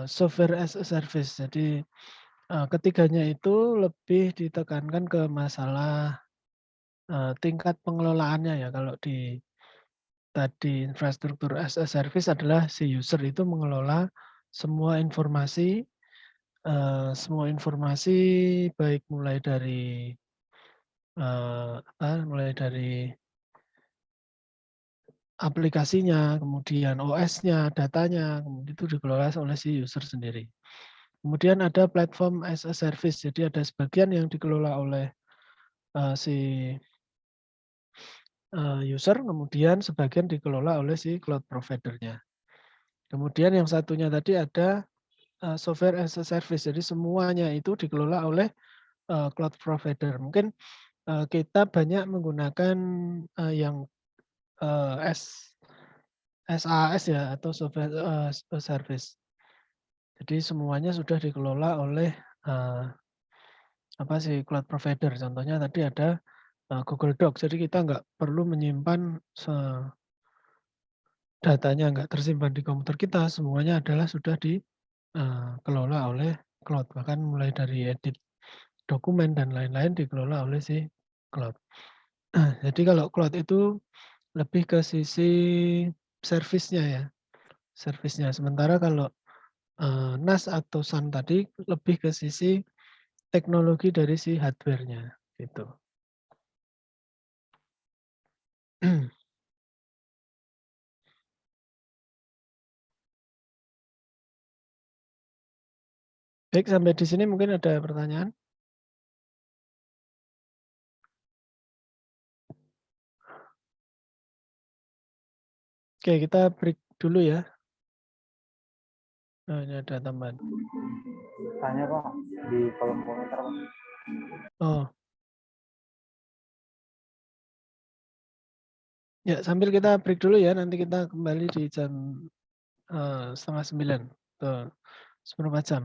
software as a service. Jadi ketiganya itu lebih ditekankan ke masalah tingkat pengelolaannya ya. Kalau di tadi infrastruktur as a service adalah si user itu mengelola semua informasi baik mulai dari aplikasinya, kemudian OS-nya, datanya, kemudian itu dikelola oleh si user sendiri. Kemudian ada platform as a service, jadi ada sebagian yang dikelola oleh si user, kemudian sebagian dikelola oleh si cloud provider-nya. Kemudian yang satunya tadi ada software as a service, jadi semuanya itu dikelola oleh cloud provider. Mungkin kita banyak menggunakan yang SAS ya atau software as a service. Jadi semuanya sudah dikelola oleh si cloud provider. Contohnya tadi ada Google Docs. Jadi kita nggak perlu menyimpan datanya nggak tersimpan di komputer kita. Semuanya adalah sudah dikelola oleh cloud. Bahkan mulai dari edit dokumen dan lain-lain dikelola oleh si cloud. Jadi kalau cloud itu lebih ke sisi servisnya ya, servisnya. Sementara kalau NAS atau SAN tadi lebih ke sisi teknologi dari si hardware-nya gitu. Baik, sampai di sini mungkin ada pertanyaan. Oke, kita break dulu ya. Nah, ini ada tambahan. Tanya Pak di kolom komentar Pak. Oh. Ya, sambil kita break dulu ya. Nanti kita kembali di jam 8:30 atau 1/4 jam.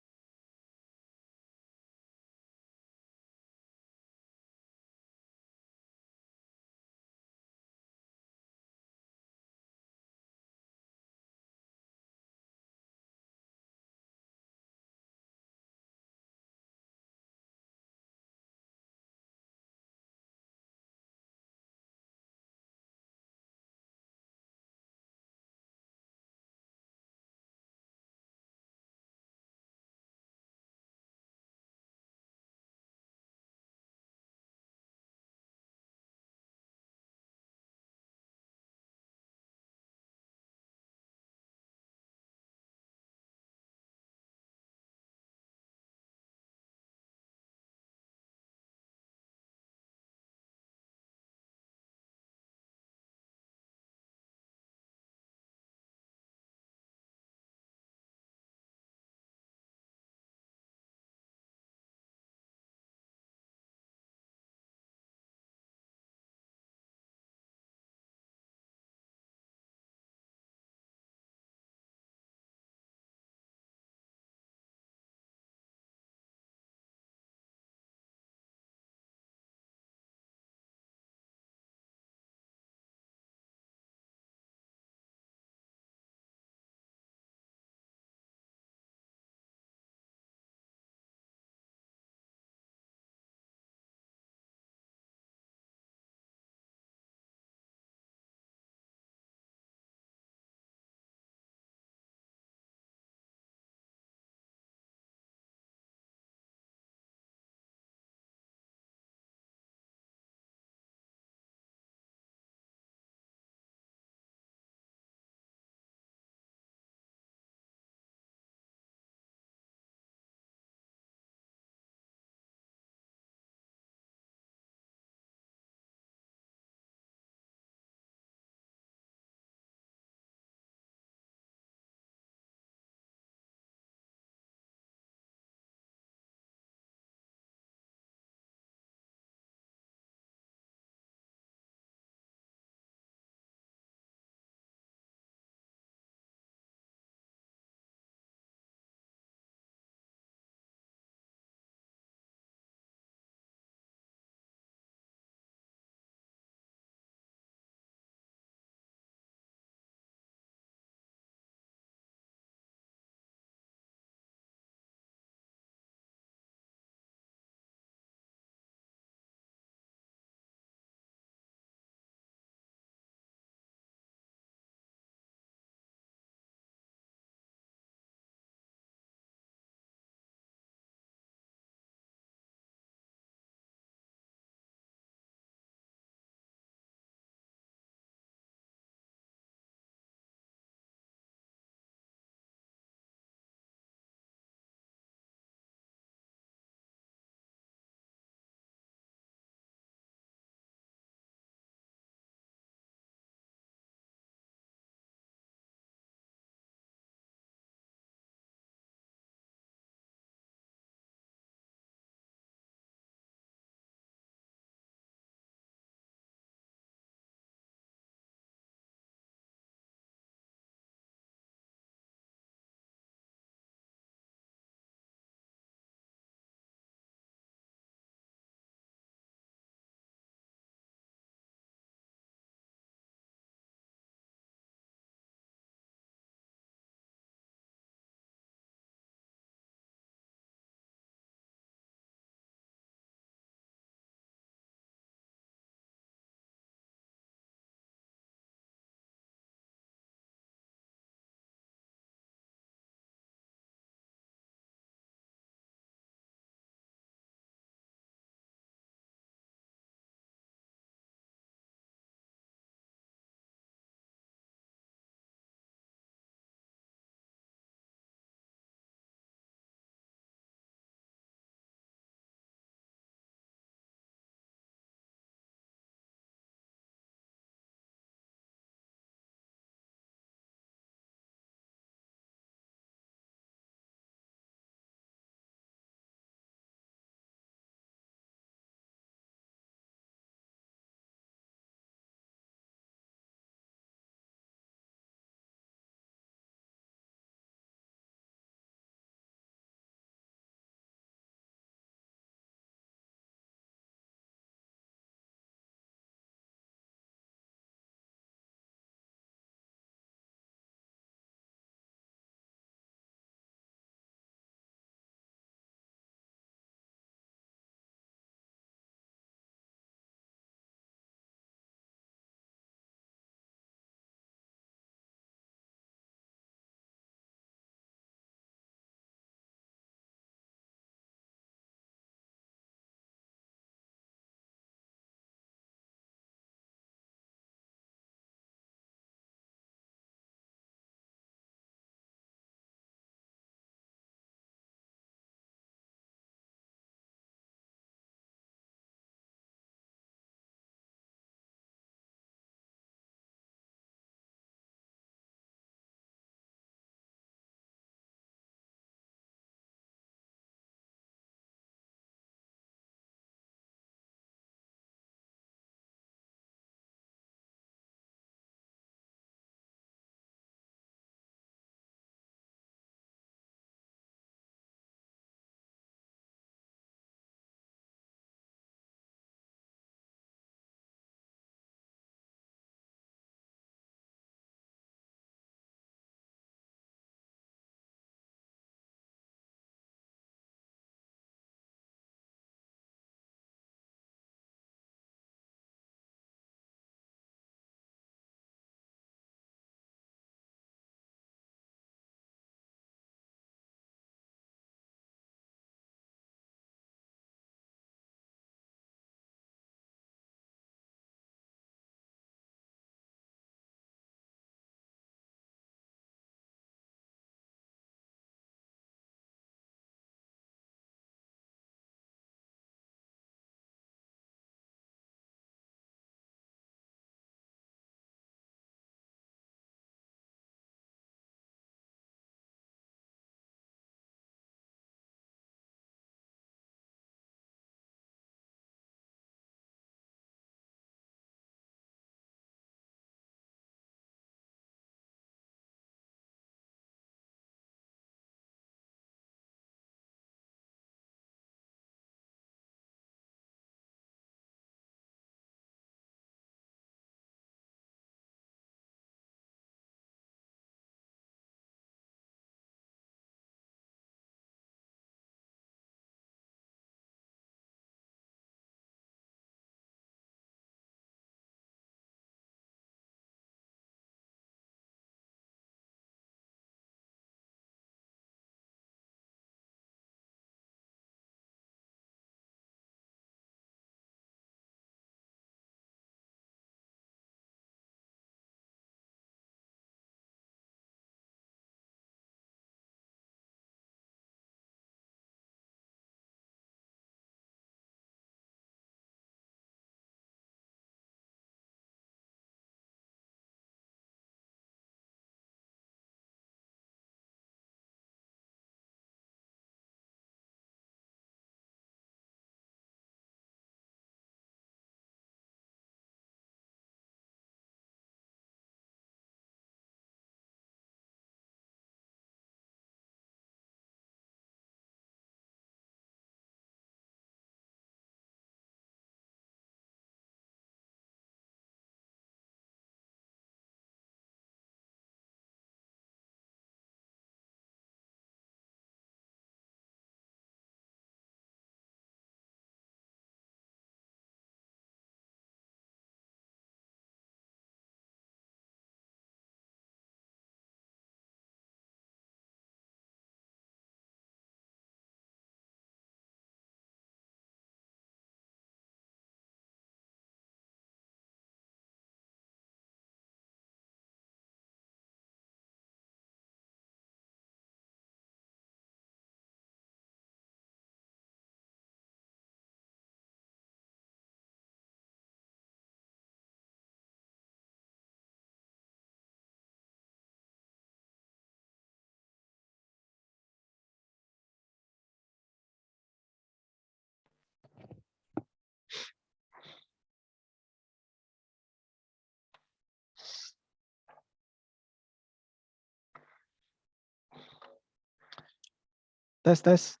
Tes, tes.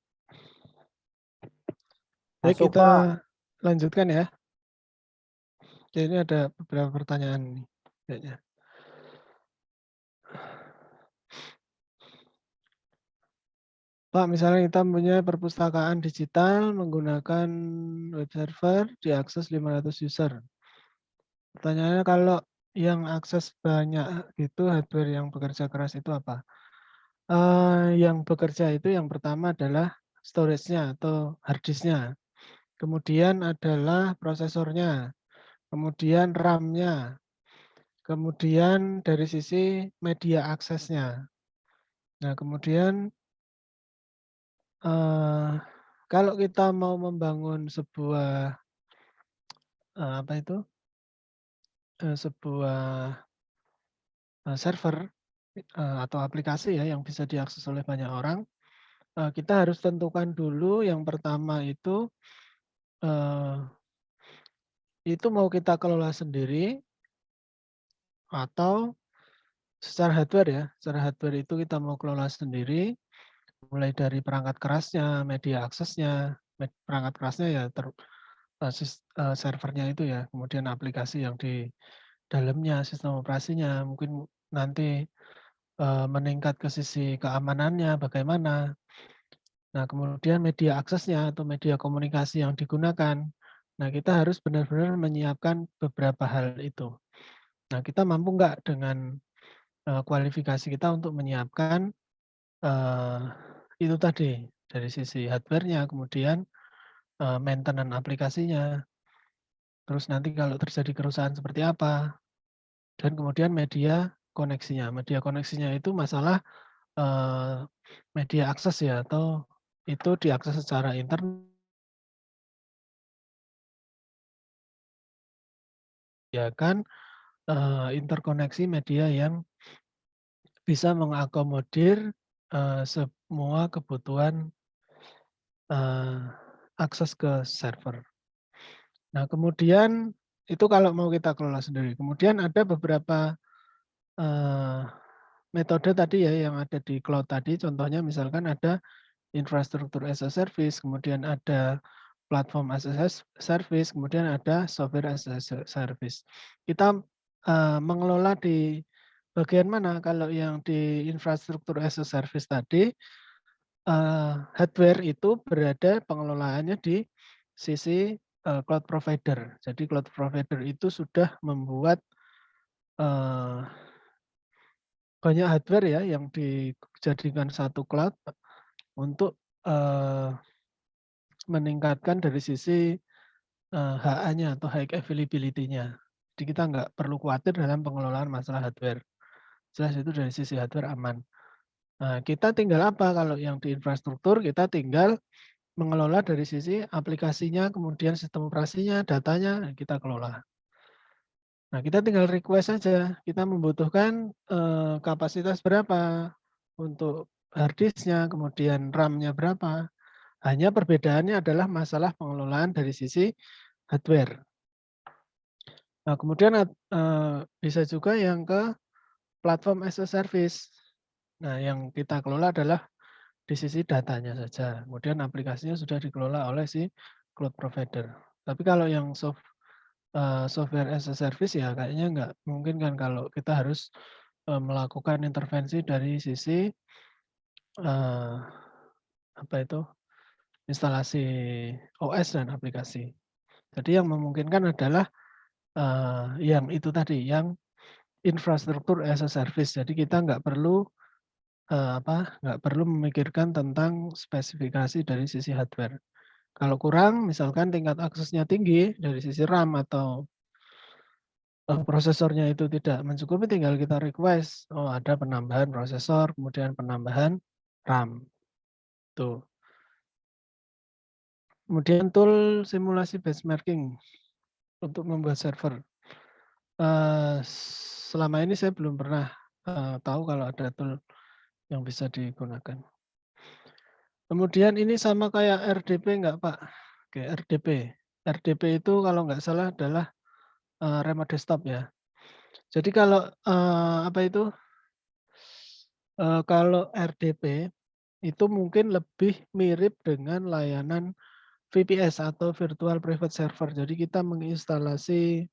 Baik, Masuk, kita Pak. lanjutkan ya. Oke, ini ada beberapa pertanyaan nih, kayaknya. Pak, misalnya kita punya perpustakaan digital menggunakan web server diakses 500 user. Pertanyaannya kalau yang akses banyak gitu hardware yang bekerja keras itu apa? Yang bekerja itu yang pertama adalah storage-nya atau hard disk-nya. Kemudian adalah prosesornya, kemudian RAM-nya, kemudian dari sisi media aksesnya. Nah, kemudian kalau kita mau membangun sebuah apa itu sebuah server atau aplikasi ya yang bisa diakses oleh banyak orang, kita harus tentukan dulu yang pertama itu mau kita kelola sendiri atau secara hardware ya. Secara hardware itu kita mau kelola sendiri, mulai dari perangkat kerasnya, media aksesnya, perangkat kerasnya ya servernya itu ya, kemudian aplikasi yang di dalamnya, sistem operasinya, mungkin nanti meningkat ke sisi keamanannya bagaimana. Nah, kemudian media aksesnya atau media komunikasi yang digunakan. Nah, kita harus benar-benar menyiapkan beberapa hal itu. Nah, kita mampu nggak dengan kualifikasi kita untuk menyiapkan itu tadi dari sisi hardware-nya, kemudian maintenance aplikasinya, terus nanti kalau terjadi kerusakan seperti apa, dan kemudian media koneksinya. Media koneksinya itu masalah media akses ya, atau itu diakses secara internet ya kan, interkoneksi media yang bisa mengakomodir semua kebutuhan akses ke server. Nah, kemudian itu kalau mau kita kelola sendiri. Kemudian ada beberapa metode tadi ya yang ada di cloud tadi. Contohnya misalkan ada infrastruktur as a service, kemudian ada platform as a service, kemudian ada software as a service. Kita mengelola di bagian mana? Kalau yang di infrastruktur as a service tadi, hardware itu berada pengelolaannya di sisi cloud provider. Jadi cloud provider itu sudah membuat banyak hardware ya yang dijadikan satu cloud untuk meningkatkan dari sisi HA-nya atau high availability-nya. Jadi kita nggak perlu khawatir dalam pengelolaan masalah hardware. Jelas itu dari sisi hardware aman. Nah, kita tinggal apa kalau yang di infrastruktur, kita tinggal mengelola dari sisi aplikasinya, kemudian sistem operasinya, datanya kita kelola. Nah, kita tinggal request saja, kita membutuhkan kapasitas berapa untuk hard disk-nya, kemudian RAM-nya berapa. Hanya perbedaannya adalah masalah pengelolaan dari sisi hardware. Nah, kemudian bisa juga yang ke platform as a service. Nah, yang kita kelola adalah di sisi datanya saja. Kemudian aplikasinya sudah dikelola oleh si cloud provider. Tapi kalau yang software as a service ya kayaknya nggak mungkin kan kalau kita harus melakukan intervensi dari sisi apa itu instalasi OS dan aplikasi. Jadi yang memungkinkan adalah yang itu tadi, yang infrastruktur as a service. Jadi kita nggak perlu nggak perlu memikirkan tentang spesifikasi dari sisi hardware. Kalau kurang, misalkan tingkat aksesnya tinggi dari sisi RAM atau prosesornya itu tidak mencukupi, tinggal kita request, oh ada penambahan prosesor, kemudian penambahan RAM. Tuh. Kemudian tool simulasi benchmarking untuk membuat server. Selama ini saya belum pernah tahu kalau ada tool yang bisa digunakan. Kemudian ini sama kayak RDP enggak Pak? Oke, RDP. RDP itu kalau nggak salah adalah remote desktop ya. Jadi kalau apa itu? Kalau RDP itu mungkin lebih mirip dengan layanan VPS atau Virtual Private Server. Jadi kita menginstalasi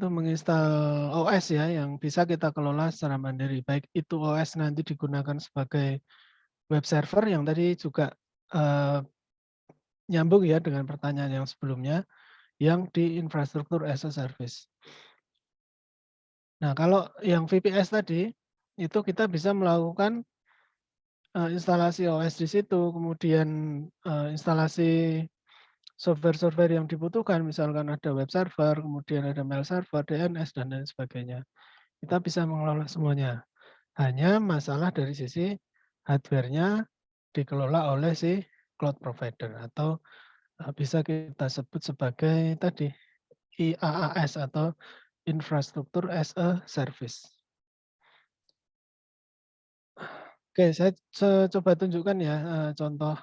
menginstal OS ya yang bisa kita kelola secara mandiri. Baik itu OS nanti digunakan sebagai web server yang tadi juga nyambung ya dengan pertanyaan yang sebelumnya, yang di infrastruktur as a service. Nah, kalau yang VPS tadi, itu kita bisa melakukan instalasi OS di situ, kemudian instalasi software-software yang dibutuhkan, misalkan ada web server, kemudian ada mail server, DNS, dan lain sebagainya. Kita bisa mengelola semuanya. Hanya masalah dari sisi hardware-nya dikelola oleh si cloud provider atau bisa kita sebut sebagai tadi IaaS atau Infrastructure as a Service. Oke, saya coba tunjukkan ya contoh.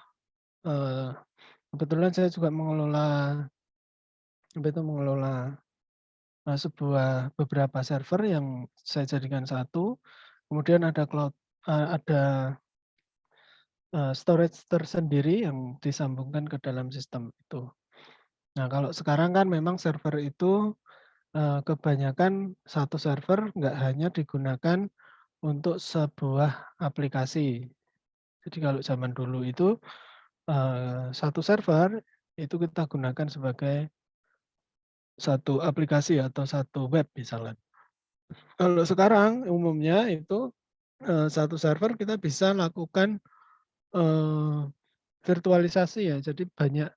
Kebetulan saya juga mengelola beberapa server yang saya jadikan satu. Kemudian ada cloud, ada storage tersendiri yang disambungkan ke dalam sistem itu. Nah, kalau sekarang kan memang server itu kebanyakan satu server nggak hanya digunakan untuk sebuah aplikasi. Jadi kalau zaman dulu itu satu server itu kita gunakan sebagai satu aplikasi atau satu web misalnya. Kalau sekarang umumnya itu satu server kita bisa lakukan virtualisasi ya. Jadi banyak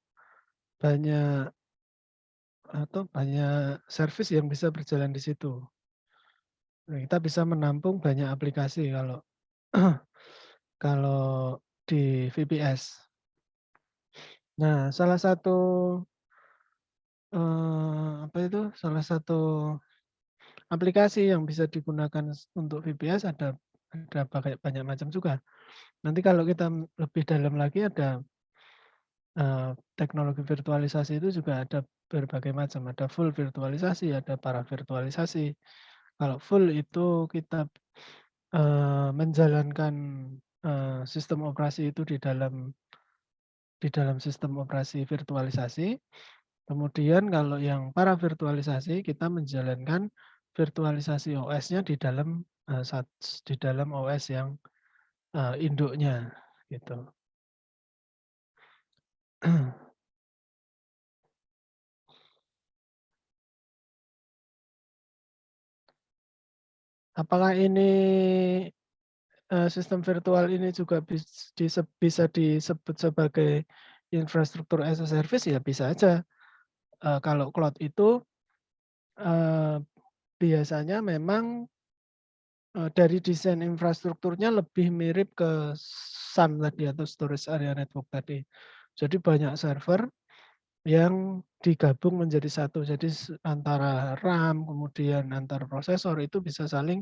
service yang bisa berjalan di situ. Nah, kita bisa menampung banyak aplikasi kalau di VPS. Nah, salah satu aplikasi yang bisa digunakan untuk VPS ada banyak macam juga. Nanti kalau kita lebih dalam lagi ada teknologi virtualisasi itu juga ada berbagai macam. Ada full virtualisasi, ada para virtualisasi. Kalau full itu kita menjalankan sistem operasi itu di dalam sistem operasi virtualisasi. Kemudian kalau yang para virtualisasi kita menjalankan virtualisasi OS-nya di dalam OS yang induknya gitu. Apakah ini sistem virtual ini juga bisa disebut sebagai infrastruktur as a service? Ya bisa aja. Kalau cloud itu biasanya memang dari desain infrastrukturnya lebih mirip ke SAN tadi atau Storage Area Network tadi. Jadi banyak server yang digabung menjadi satu. Jadi antara RAM, kemudian antar prosesor itu bisa saling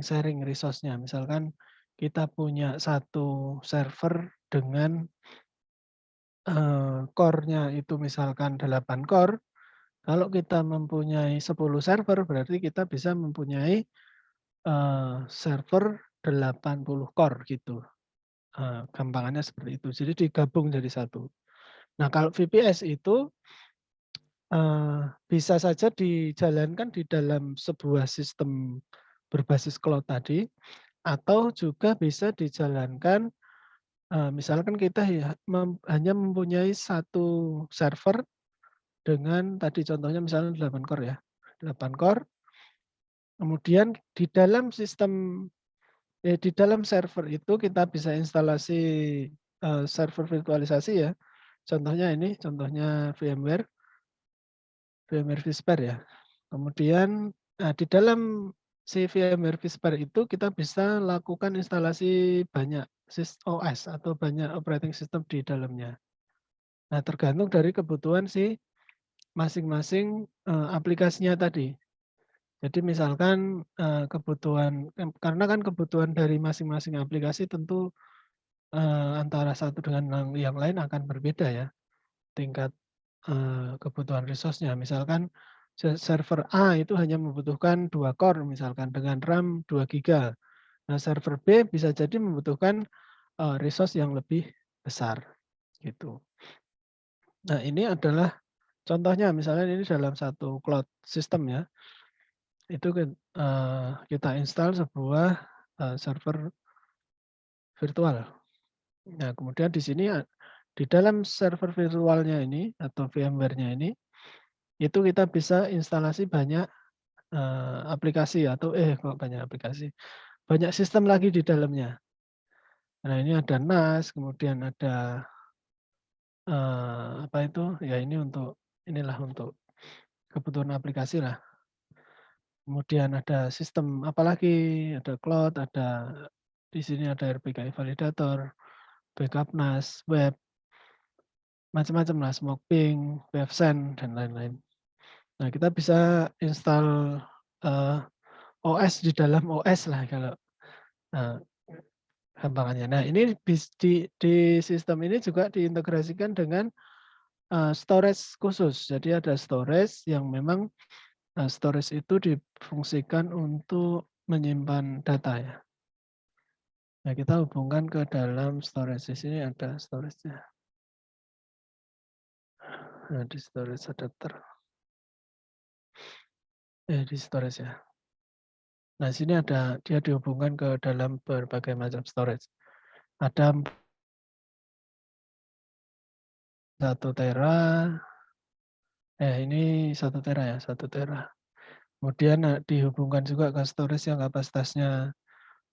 sharing resource-nya. Misalkan kita punya satu server dengan core-nya itu misalkan 8 core. Kalau kita mempunyai 10 server, berarti kita bisa mempunyai server 80 core gitu. Gampangannya seperti itu. Jadi digabung jadi satu. Nah, kalau VPS itu bisa saja dijalankan di dalam sebuah sistem berbasis cloud tadi, atau juga bisa dijalankan misalkan kita hanya mempunyai satu server dengan tadi contohnya misalnya 8 core ya. 8 core. Kemudian di dalam di dalam server itu kita bisa instalasi server virtualisasi ya. Contohnya VMware vSphere ya. Kemudian di dalam si VMware vSphere itu kita bisa lakukan instalasi banyak OS atau banyak operating system di dalamnya. Nah, tergantung dari kebutuhan si masing-masing aplikasinya tadi. Jadi misalkan karena kan kebutuhan dari masing-masing aplikasi tentu antara satu dengan yang lain akan berbeda ya tingkat kebutuhan resource-nya. Misalkan server A itu hanya membutuhkan 2 core misalkan dengan RAM 2 GB. Nah, server B bisa jadi membutuhkan resource yang lebih besar gitu. Nah, ini adalah contohnya misalnya ini dalam satu cloud system ya. Itu kita install sebuah server virtual. Nah, kemudian di sini di dalam server virtualnya ini atau VMware-nya ini itu kita bisa instalasi banyak aplikasi atau kok banyak aplikasi. Banyak sistem lagi di dalamnya. Nah, ini ada NAS, kemudian ada apa itu? Ya ini untuk untuk kebutuhan aplikasi lah. Kemudian ada sistem apalagi, ada cloud, ada di sini ada RPKI validator, backup NAS, web, macam-macam lah, SmokePing, WebSend dan lain-lain. Nah, kita bisa install OS di dalam OS lah kalau gampangannya. Nah, ini di sistem ini juga diintegrasikan dengan storage khusus. Jadi ada storage yang memang storage itu difungsikan untuk menyimpan data ya. Nah, kita hubungkan ke dalam storage. Di sini ada storage-nya. Nah, di storage adapter. Di storage ya. Nah, sini ada dia dihubungkan ke dalam berbagai macam storage. Ada 1 tera. Ini 1 tera ya, 1 tera. Kemudian dihubungkan juga ke storage yang kapasitasnya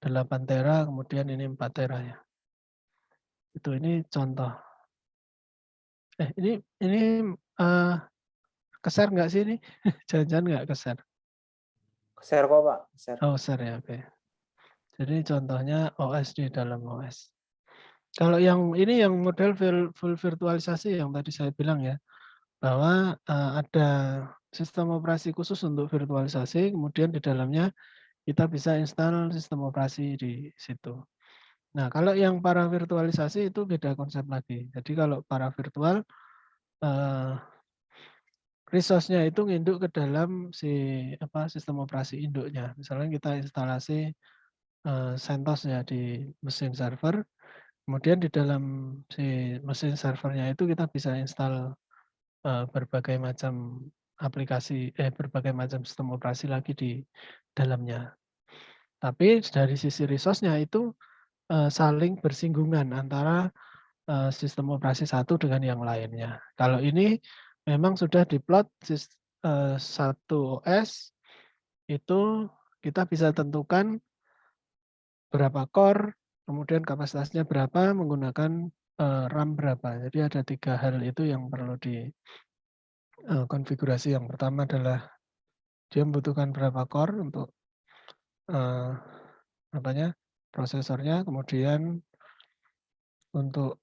8 tera, kemudian ini 4 tera ya. Ini contoh. Ini ke-share nggak sih ini? Jangan-jangan nggak ke-share? Share kok Pak, share. Oh, share ya, oke. Jadi contohnya OS di dalam OS. Kalau yang ini yang model full virtualisasi yang tadi saya bilang ya, bahwa ada sistem operasi khusus untuk virtualisasi, kemudian di dalamnya kita bisa install sistem operasi di situ. Nah, kalau yang para virtualisasi itu beda konsep lagi. Jadi kalau para virtual, resource-nya itu nginduk ke dalam sistem operasi induknya. Misalnya kita instalasi CentOS ya di mesin server, kemudian di dalam si mesin servernya itu kita bisa install berbagai macam aplikasi, berbagai macam sistem operasi lagi di dalamnya. Tapi dari sisi resource-nya itu saling bersinggungan antara sistem operasi satu dengan yang lainnya. Kalau ini memang sudah diplot satu OS itu kita bisa tentukan berapa core, kemudian kapasitasnya berapa, menggunakan RAM berapa. Jadi ada 3 hal itu yang perlu dikonfigurasi. Yang pertama adalah dia membutuhkan berapa core untuk prosesornya, kemudian untuk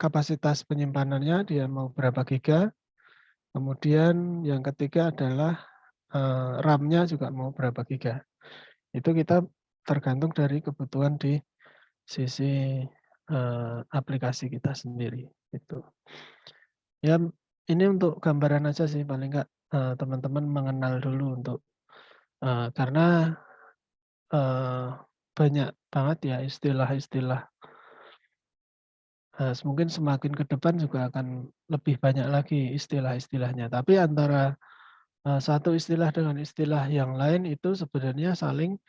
kapasitas penyimpanannya dia mau berapa giga, kemudian yang ketiga adalah RAM-nya juga mau berapa giga. Itu kita tergantung dari kebutuhan di sisi aplikasi kita sendiri. Itu. Ya, ini untuk gambaran aja sih, paling nggak teman-teman mengenal dulu untuk karena banyak banget ya istilah-istilah. Mungkin semakin ke depan juga akan lebih banyak lagi istilah-istilahnya. Tapi antara satu istilah dengan istilah yang lain itu sebenarnya saling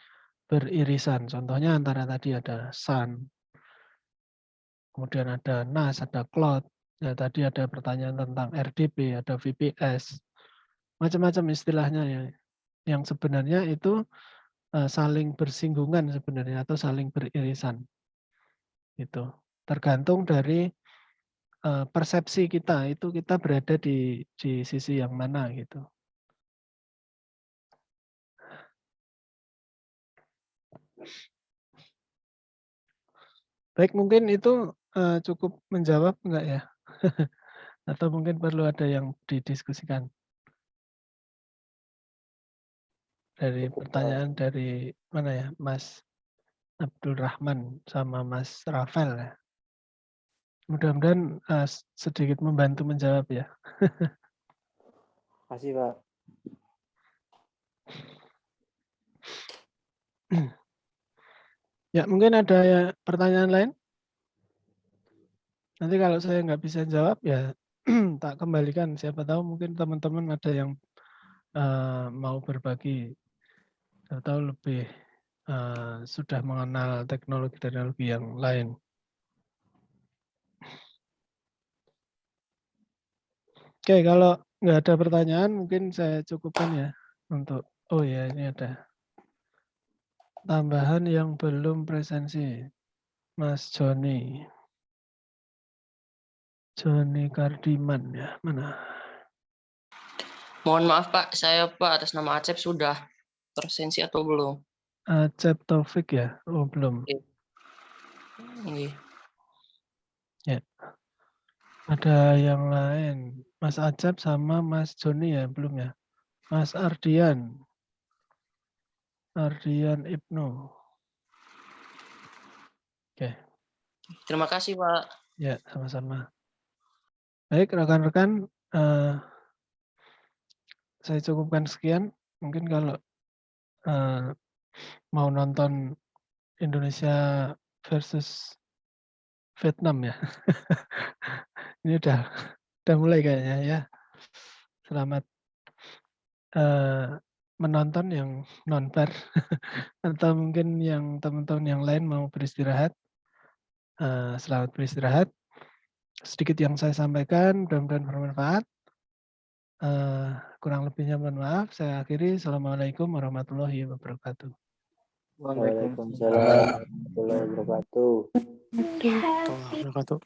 beririsan. Contohnya antara tadi ada SAN, kemudian ada NAS, ada cloud. Ya, tadi ada pertanyaan tentang RDP, ada VPS, macam-macam istilahnya ya, yang sebenarnya itu saling bersinggungan sebenarnya atau saling beririsan. Itu tergantung dari persepsi kita, itu kita berada di sisi yang mana gitu. Baik, mungkin itu cukup menjawab enggak ya? Atau mungkin perlu ada yang didiskusikan? Dari Cukup, pertanyaan dari mana ya, Mas Abdul Rahman sama Mas Rafael ya. Mudah-mudahan sedikit membantu menjawab ya. Kasih Pak. Ya, mungkin ada ya pertanyaan lain? Nanti kalau saya nggak bisa jawab ya tak kembalikan. Siapa tahu mungkin teman-teman ada yang mau berbagi atau lebih sudah mengenal teknologi-teknologi yang lain. Oke, kalau nggak ada pertanyaan mungkin saya cukupkan ya untuk, oh ya ini ada tambahan yang belum presensi, Mas Joni. Joni Kardiman ya, mana? Mohon maaf Pak, saya Pak atas nama Acep sudah presensi atau belum? Acep Taufik ya? Oh belum. Iya. Ya. Ada yang lain, Mas Acep sama Mas Joni ya, belum ya? Mas Ardian. Ardian Ibnu. Oke. Terima kasih Pak. Ya, sama-sama. Baik, rekan-rekan, saya cukupkan sekian. Mungkin kalau mau nonton Indonesia versus Vietnam ya. Ini udah mulai kayaknya ya. Selamat menonton yang non-fair atau mungkin yang teman-teman yang lain mau beristirahat. Selamat beristirahat. Sedikit yang saya sampaikan, mudah-mudahan bermanfaat. Kurang lebihnya mohon maaf. Saya akhiri. Assalamualaikum warahmatullahi wabarakatuh. Waalaikumsalam warahmatullahi wabarakatuh. Warahmatullahi wabarakatuh.